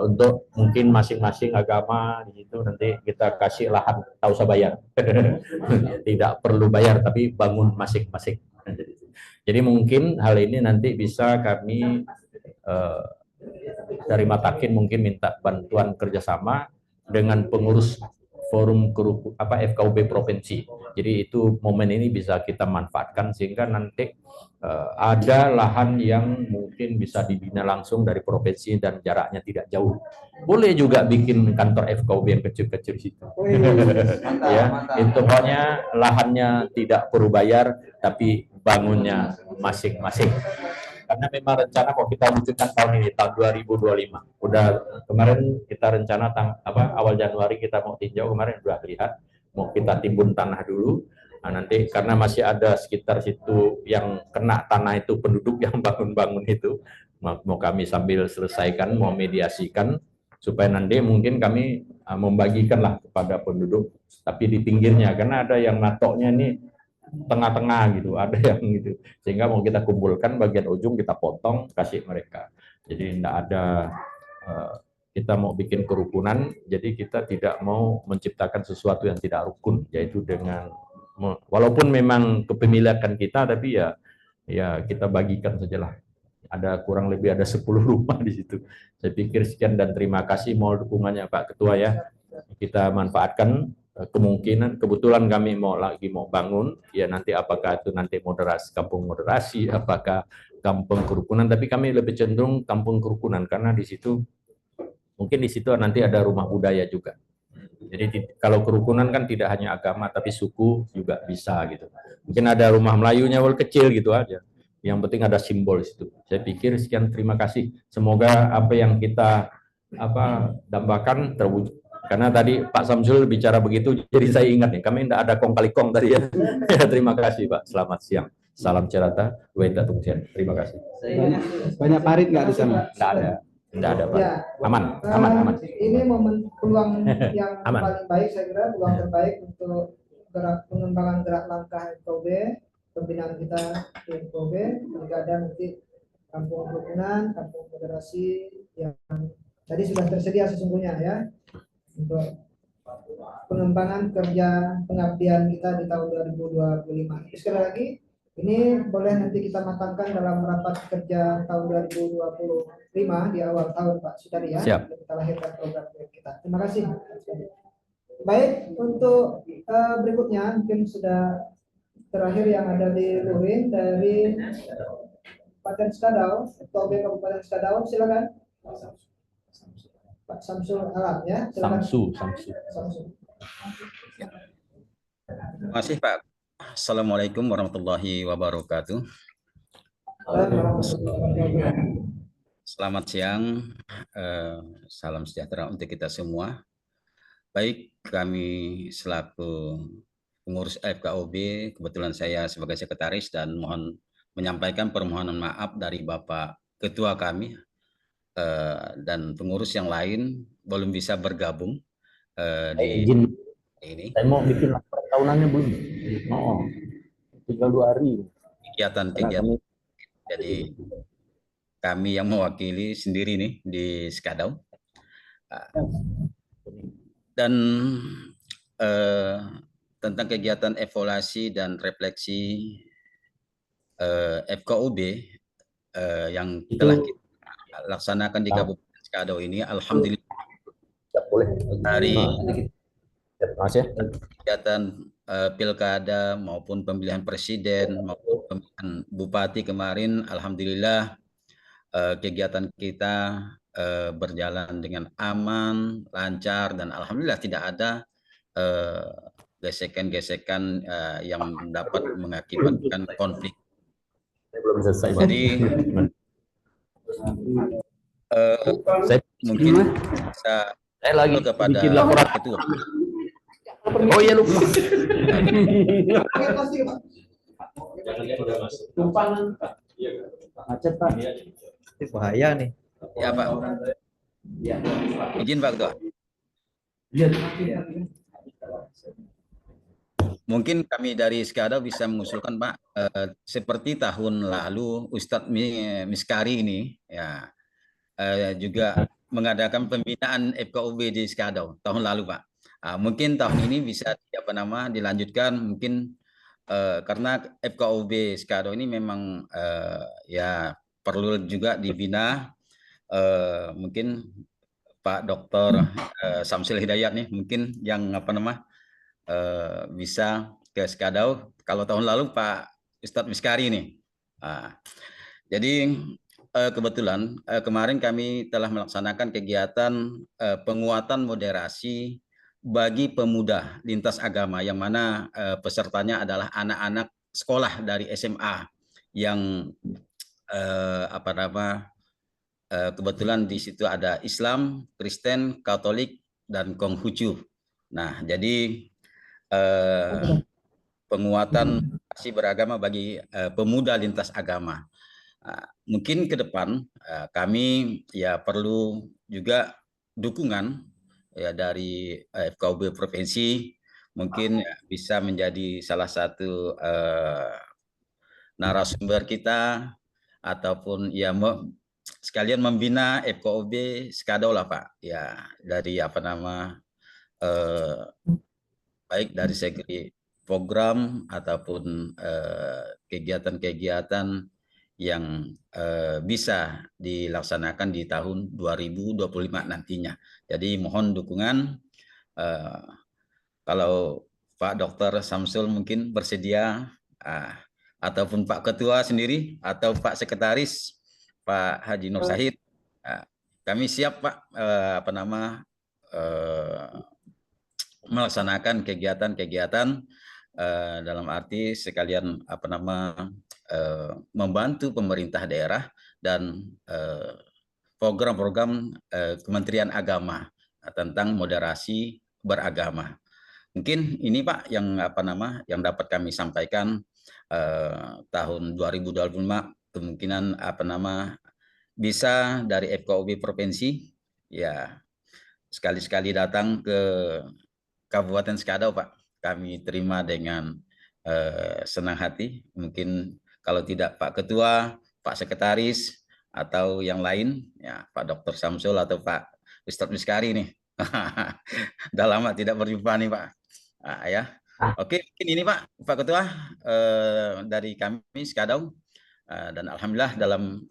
untuk mungkin masing-masing agama di situ nanti kita kasih lahan, tak usah bayar. Tidak perlu bayar, tapi bangun masing-masing. Jadi mungkin hal ini nanti bisa kami dari Matakin mungkin minta bantuan kerjasama dengan pengurus forum FKUB provinsi. Jadi itu momen ini bisa kita manfaatkan sehingga nanti ada lahan yang mungkin bisa dibina langsung dari provinsi dan jaraknya tidak jauh. Boleh juga bikin kantor FKUB yang kecil-kecil situ. Itu pokoknya lahannya tidak perlu bayar, tapi bangunnya masing-masing. Karena memang rencana kok kita wujudkan tahun ini, tahun 2025. Udah kemarin kita rencana awal Januari kita mau tinjau, kemarin udah lihat mau kita timbun tanah dulu. Nah, nanti karena masih ada sekitar situ yang kena tanah itu penduduk yang bangun-bangun itu, mau kami sambil selesaikan, mau mediasikan supaya nanti mungkin kami membagikanlah kepada penduduk, tapi di pinggirnya karena ada yang matoknya ini tengah-tengah gitu, ada yang gitu, sehingga mau kita kumpulkan bagian ujung kita potong kasih mereka. Jadi tidak ada kita mau bikin kerukunan, jadi kita tidak mau menciptakan sesuatu yang tidak rukun, yaitu dengan walaupun memang kepemilikan kita, tapi ya kita bagikan sajalah. Ada kurang lebih ada 10 rumah di situ. Saya pikir sekian dan terima kasih mohon dukungannya Pak Ketua ya. Kita manfaatkan kemungkinan kebetulan kami mau bangun ya, nanti apakah itu nanti kampung moderasi, apakah kampung kerukunan, tapi kami lebih cenderung kampung kerukunan karena di situ mungkin di situ nanti ada rumah budaya juga. Jadi kalau kerukunan kan tidak hanya agama tapi suku juga bisa gitu. Mungkin ada rumah Melayunya kecil gitu aja. Yang penting ada simbol di situ. Saya pikir sekian terima kasih. Semoga apa yang kita dambakan terwujud. Karena tadi Pak Samsul bicara begitu, jadi saya ingat nih, kami tidak ada kong kali kong tadi ya. Terima kasih Pak, selamat siang. Salam cerata, weda tungsian. Terima kasih.
Banyak parit nggak di sana?
Tidak ada Pak. Aman.
Ini momen peluang yang paling baik, saya kira peluang terbaik untuk pengembangan gerak langkah FKUB, pembinaan kita di FKUB, jika ada nanti kampung kerukunan, kampung federasi yang tadi sudah tersedia sesungguhnya ya. Untuk pengembangan kerja pengabdian kita di tahun 2025. Sekali lagi, ini boleh nanti kita matangkan dalam rapat kerja tahun 2025 di awal tahun, Pak Sudari ya.
Siap.
Kita lahirkan program kita. Terima kasih. Baik, untuk berikutnya mungkin sudah terakhir yang ada di Lurin dari Kabupaten Skadau, Ketua Kabupaten Skadau, silakan. Pak Samsul Alam ya, silakan. Samsu.
Terima kasih Pak. Assalamualaikum warahmatullahi wabarakatuh. Selamat siang, salam sejahtera untuk kita semua. Baik, kami selaku pengurus FKUB, kebetulan saya sebagai sekretaris dan mohon menyampaikan permohonan maaf dari Bapak Ketua kami dan pengurus yang lain belum bisa bergabung di ini.
Saya mau bikin laporan tahunannya belum. Tinggal 2 hari.
Kegiatan-kegiatan. Jadi kami yang mewakili sendiri nih di Skadau. Dan tentang kegiatan evaluasi dan refleksi FKUB yang telah kita laksanakan di Kabupaten Skadau ini, alhamdulillah dari kegiatan pilkada maupun pemilihan presiden maupun pemilihan bupati kemarin, alhamdulillah kegiatan kita berjalan dengan aman, lancar, dan alhamdulillah tidak ada gesekan-gesekan yang dapat mengakibatkan konflik.
Belum selesai.
Jadi mungkin bisa
saya lagi
kepada
bikin laporan
ketua.
Oh iya lupa.
Macet Pak.
Itu bahaya nih.
Ya Pak. Izin Pak Ketua. Mungkin kami dari Skadau bisa mengusulkan Pak, seperti tahun lalu Ustadz Miskari ini ya juga mengadakan pembinaan FKUB di Skadau tahun lalu Pak. Mungkin tahun ini bisa dilanjutkan mungkin karena FKUB Skadau ini memang ya perlu juga dibina. Mungkin Pak Dr. Samsul Hidayat nih mungkin yang bisa ke Skadau. Kalau tahun lalu Pak Ustadz Miskari nih. Jadi kebetulan kemarin kami telah melaksanakan kegiatan penguatan moderasi bagi pemuda lintas agama, yang mana pesertanya adalah anak-anak sekolah dari SMA yang kebetulan di situ ada Islam, Kristen, Katolik, dan Konghucu. Nah, jadi penguatan moderasi beragama bagi pemuda lintas agama. Mungkin ke depan kami ya perlu juga dukungan ya dari FKUB provinsi, mungkin ya, bisa menjadi salah satu narasumber kita ataupun ya sekalian membina FKUB Skadau lah Pak, ya dari baik dari segi program ataupun kegiatan-kegiatan yang bisa dilaksanakan di tahun 2025 nantinya. Jadi mohon dukungan kalau Pak Dr. Samsul mungkin bersedia ataupun Pak Ketua sendiri atau Pak Sekretaris Pak Haji Nur Syahid, kami siap Pak melaksanakan kegiatan-kegiatan dalam arti sekalian membantu pemerintah daerah dan program-program Kementerian Agama tentang moderasi beragama. Mungkin ini Pak yang yang dapat kami sampaikan tahun 2025, kemungkinan bisa dari FKUB provinsi ya sekali-sekali datang ke Kabupaten Skadau Pak. Kami terima dengan senang hati. Mungkin kalau tidak Pak Ketua, Pak Sekretaris, atau yang lain, ya Pak Dr. Samsul atau Pak Ustadz Miskari nih, Udah lama tidak berjumpa nih Pak. Ya. Oke, mungkin ini Pak Ketua dari kami Skadau. Dan alhamdulillah dalam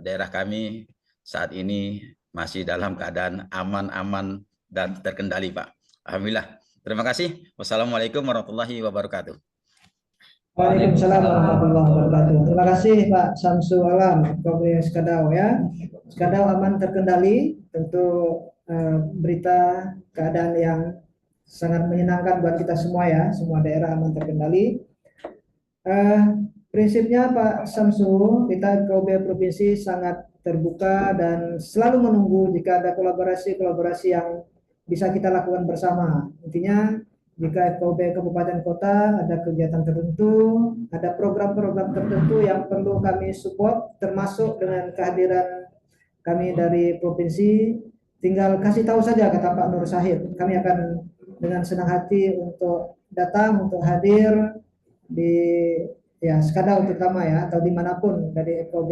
daerah kami saat ini masih dalam keadaan aman-aman dan terkendali Pak. Alhamdulillah. Terima kasih. Wassalamualaikum warahmatullahi wabarakatuh.
Waalaikumsalam warahmatullahi wabarakatuh. Terima kasih Pak Samsul Alam, FKUB Skadau ya. Skadau aman terkendali, tentu berita keadaan yang sangat menyenangkan buat kita semua ya, semua daerah aman terkendali. Prinsipnya Pak Samsul, kita FKUB Provinsi sangat terbuka dan selalu menunggu jika ada kolaborasi-kolaborasi yang bisa kita lakukan bersama. Intinya jika FKUB Kabupaten Kota ada kegiatan tertentu, ada program-program tertentu yang perlu kami support, termasuk dengan kehadiran kami dari provinsi, tinggal kasih tahu saja kata Pak Nur Syahid. Kami akan dengan senang hati untuk datang, untuk hadir di ya Skadau terutama ya, atau dimanapun dari FKUB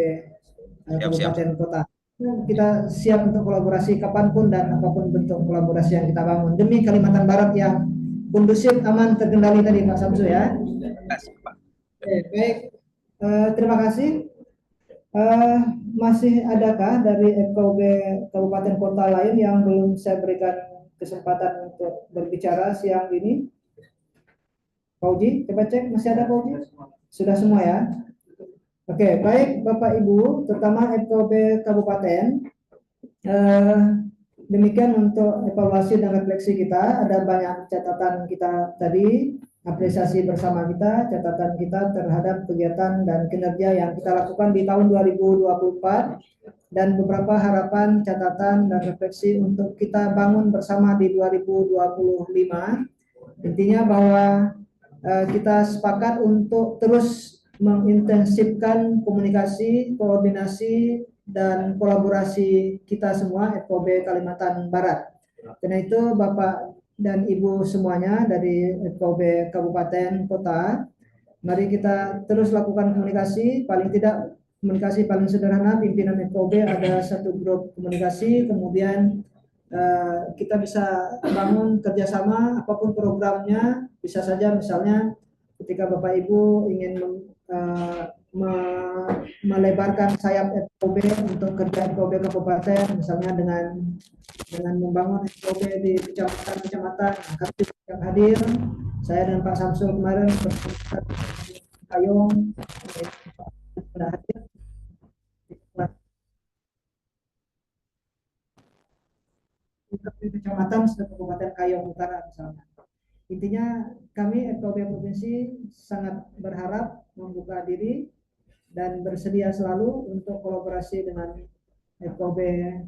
Kabupaten Kota. Kita siap untuk kolaborasi kapanpun dan apapun bentuk kolaborasi yang kita bangun demi Kalimantan Barat yang kondusif, aman, terkendali tadi Pak Samsul ya. Baik, terima kasih. Masih adakah dari FKUB Kabupaten Kota lain yang belum saya berikan kesempatan untuk berbicara siang ini? Pak Uji, coba cek, masih ada Pak Uji? Sudah semua ya? Oke, baik Bapak Ibu, terutama FKUB Kabupaten. Demikian untuk evaluasi dan refleksi kita. Ada banyak catatan kita tadi, apresiasi bersama kita, catatan kita terhadap kegiatan dan kinerja yang kita lakukan di tahun 2024 dan beberapa harapan, catatan dan refleksi untuk kita bangun bersama di 2025. Intinya bahwa kita sepakat untuk terus mengintensifkan komunikasi, koordinasi dan kolaborasi kita semua FKUB Kalimantan Barat. Karena itu Bapak dan Ibu semuanya dari FKUB Kabupaten Kota, mari kita terus lakukan komunikasi, paling tidak komunikasi paling sederhana, pimpinan FKUB ada satu grup komunikasi, kemudian kita bisa bangun kerjasama, apapun programnya, bisa saja misalnya ketika Bapak Ibu ingin melebarkan sayap FKUB untuk kerja FKUB Kabupaten, misalnya dengan membangun FKUB di kecamatan-kecamatan, kami yang hadir, saya dan Pak Samsul kemarin Kayong sudah hadir di kecamatan Kabupaten Kayong Utara misalnya. Intinya kami FKUB Provinsi sangat berharap membuka diri dan bersedia selalu untuk kolaborasi dengan FKUB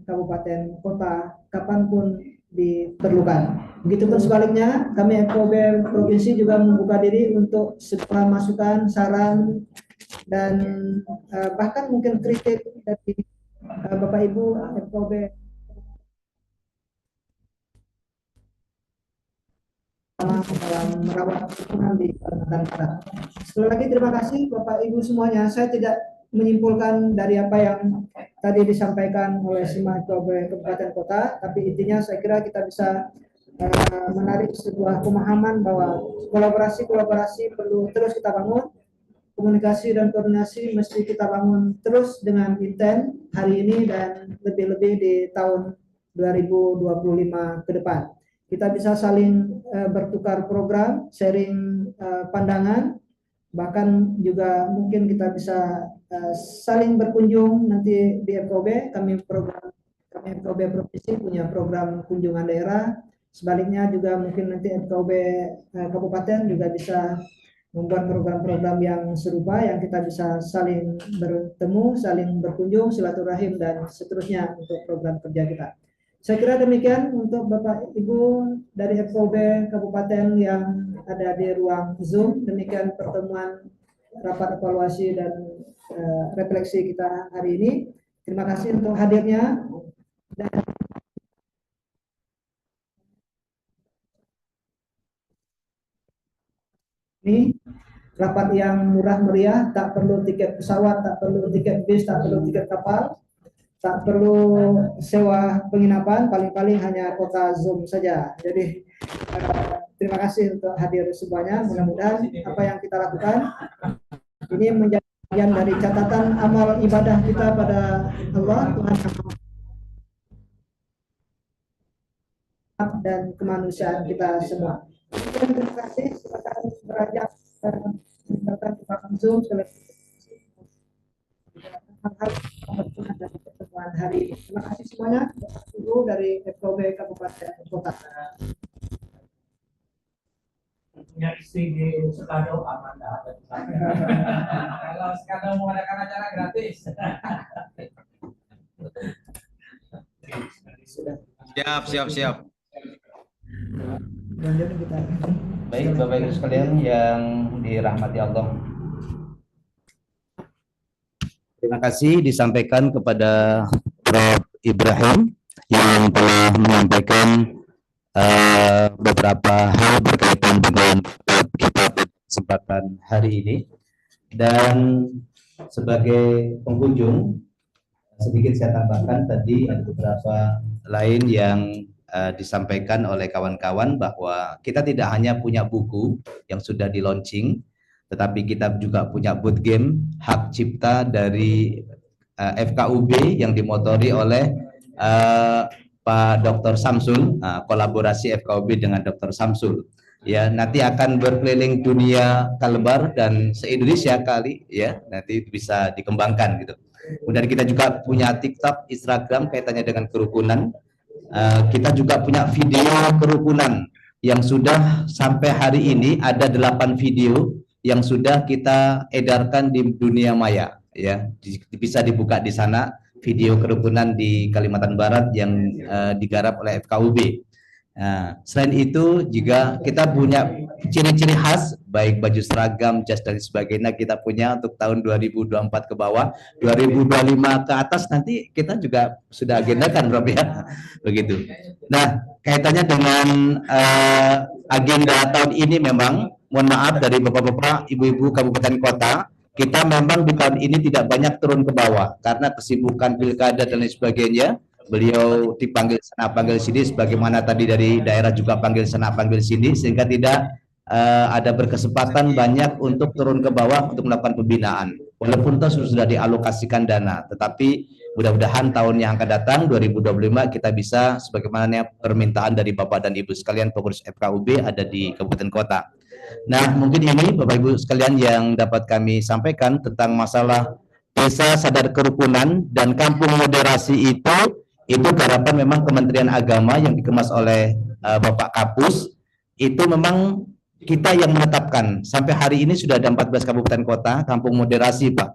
Kabupaten Kota kapanpun diperlukan. Begitupun sebaliknya, kami FKUB Provinsi juga membuka diri untuk segala masukan, saran, dan bahkan mungkin kritik dari Bapak Ibu FKUB dalam merawat lingkungan di Kalimantan Barat. Sekali lagi terima kasih Bapak Ibu semuanya. Saya tidak menyimpulkan dari apa yang tadi disampaikan oleh Sima FKUB Kabupaten Kota, tapi intinya saya kira kita bisa menarik sebuah pemahaman bahwa kolaborasi perlu terus kita bangun, komunikasi dan koordinasi mesti kita bangun terus dengan intens hari ini dan lebih-lebih di tahun 2025 ke depan. Kita bisa saling bertukar program, sharing pandangan, bahkan juga mungkin kita bisa saling berkunjung nanti di FKUB. Kami FKUB Provinsi punya program kunjungan daerah. Sebaliknya juga mungkin nanti FKUB Kabupaten juga bisa membuat program-program yang serupa yang kita bisa saling bertemu, saling berkunjung, silaturahim dan seterusnya untuk program kerja kita. Saya kira demikian untuk Bapak Ibu dari FKUB Kabupaten yang ada di ruang Zoom. Demikian pertemuan rapat evaluasi dan refleksi kita hari ini. Terima kasih untuk hadirnya. Dan ini rapat yang murah meriah, tak perlu tiket pesawat, tak perlu tiket bis, tak perlu tiket kapal. tak perlu sewa penginapan, paling-paling hanya kuota Zoom saja. Jadi terima kasih untuk hadir semuanya. Mudah-mudahan apa yang kita lakukan ini menjadi bagian dari catatan amal ibadah kita pada Allah, Tuhan dan kemanusiaan kita semua. Terima kasih. Silakan beranjak meninggalkan Zoom dari pertemuan hari ini. Terima kasih semuanya. Guru dari FKUB Kabupaten Kota.
Punya istri di Sekado aman dah. Kalau Sekado mau adakan acara gratis.
Siap.
Baik, Bapak Ibu sekalian yang dirahmati Allah. Terima kasih disampaikan kepada Prof. Ibrahim yang telah menyampaikan beberapa hal berkaitan dengan kita pada kesempatan hari ini. Dan sebagai pengunjung, sedikit saya tambahkan tadi ada beberapa lain yang disampaikan oleh kawan-kawan bahwa kita tidak hanya punya buku yang sudah di launching, tetapi kita juga punya boot game hak cipta dari FKUB yang dimotori oleh Pak Dr. Samsul, kolaborasi FKUB dengan Dr. Samsul. Ya, nanti akan berkeliling dunia Kalbar dan se-Indonesia kali ya, nanti bisa dikembangkan gitu. Kemudian kita juga punya TikTok, Instagram kaitannya dengan kerukunan. Kita juga punya video kerukunan yang sudah sampai hari ini ada 8 video yang sudah kita edarkan di dunia maya ya, bisa dibuka di sana video kerukunan di Kalimantan Barat yang digarap oleh FKUB. Nah, selain itu juga kita punya ciri-ciri khas baik baju seragam, jas dan sebagainya kita punya untuk tahun 2024 ke bawah, 2025 ke atas nanti kita juga sudah agendakan Prof ya. Begitu. Nah, kaitannya dengan agenda tahun ini memang mohon maaf dari Bapak-bapak, Ibu-ibu Kabupaten Kota, kita memang di tahun ini tidak banyak turun ke bawah karena kesibukan pilkada dan lain sebagainya. Beliau dipanggil sana panggil sini, sebagaimana tadi dari daerah juga panggil sana panggil sini, sehingga tidak ada berkesempatan banyak untuk turun ke bawah untuk melakukan pembinaan. Walaupun itu sudah dialokasikan dana, tetapi mudah-mudahan tahun yang akan datang 2025 kita bisa sebagaimana permintaan dari Bapak dan Ibu sekalian pengurus FKUB ada di Kabupaten Kota. Nah, mungkin ini Bapak Ibu sekalian yang dapat kami sampaikan tentang masalah desa sadar kerukunan dan kampung moderasi itu garapan memang Kementerian Agama yang dikemas oleh Bapak Kapus. Itu memang kita yang menetapkan. Sampai hari ini sudah ada 14 kabupaten kota kampung moderasi, Pak.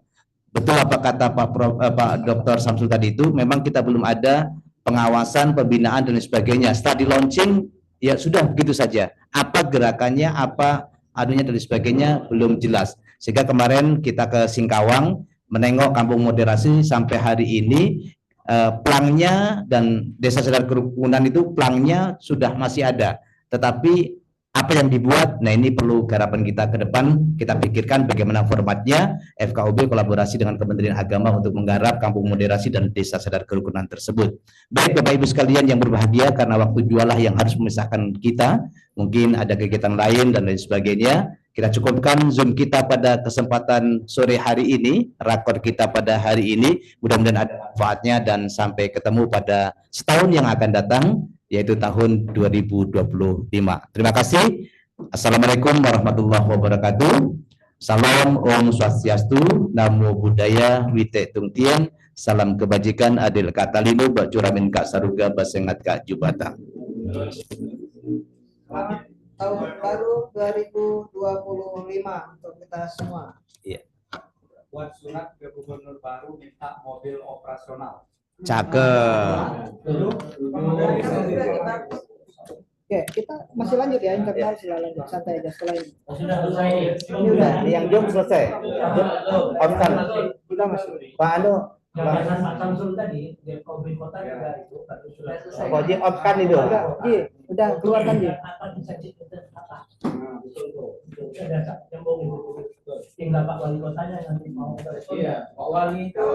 Betul apa kata Pak Dr. Samsul tadi itu, memang kita belum ada pengawasan, pembinaan dan sebagainya. Setelah di launching ya sudah begitu saja. Apa gerakannya, apa anunya dan sebagainya belum jelas. Sehingga kemarin kita ke Singkawang menengok kampung moderasi sampai hari ini plangnya dan desa sadar kerukunan itu plangnya sudah masih ada, tetapi apa yang dibuat, nah ini perlu garapan kita ke depan. Kita pikirkan bagaimana formatnya. FKUB kolaborasi dengan Kementerian Agama untuk menggarap kampung moderasi dan desa sadar kerukunan tersebut. Baik Bapak Ibu sekalian yang berbahagia, karena waktu jualah yang harus memisahkan kita, mungkin ada kegiatan lain dan lain sebagainya. Kita cukupkan Zoom kita pada kesempatan sore hari ini, rakor kita pada hari ini. Mudah-mudahan ada manfaatnya dan sampai ketemu pada setahun yang akan datang, yaitu tahun 2025. Terima kasih. Assalamualaikum warahmatullahi wabarakatuh. Salam Om Swastiastu, Namo Buddhaya, Wite Tungtien, salam kebajikan, adil katalino, bacuramin kak saruga, basengat kak jubata.
Tahun baru 2025 untuk kita semua.
Iya.
Buat surat ke gubernur baru minta mobil operasional.
Cakep.
Oke, kita masih lanjut ya, internal sudah lanjut, santai aja setelah ini.
Sudah selesai.
Ini udah, yang jom selesai. Om kan.
Sudah masuk.
Pak Anu,
Pak Samsul tadi, di Kabupaten Kota juga itu sudah selesai.
Pak Ji, om kan itu.
Udah keluarkan Ji.
Apa bisa apa? Ada nyambung. Tinggal Pak Wali Kotanya nanti mau. Iya, Pak Wali itu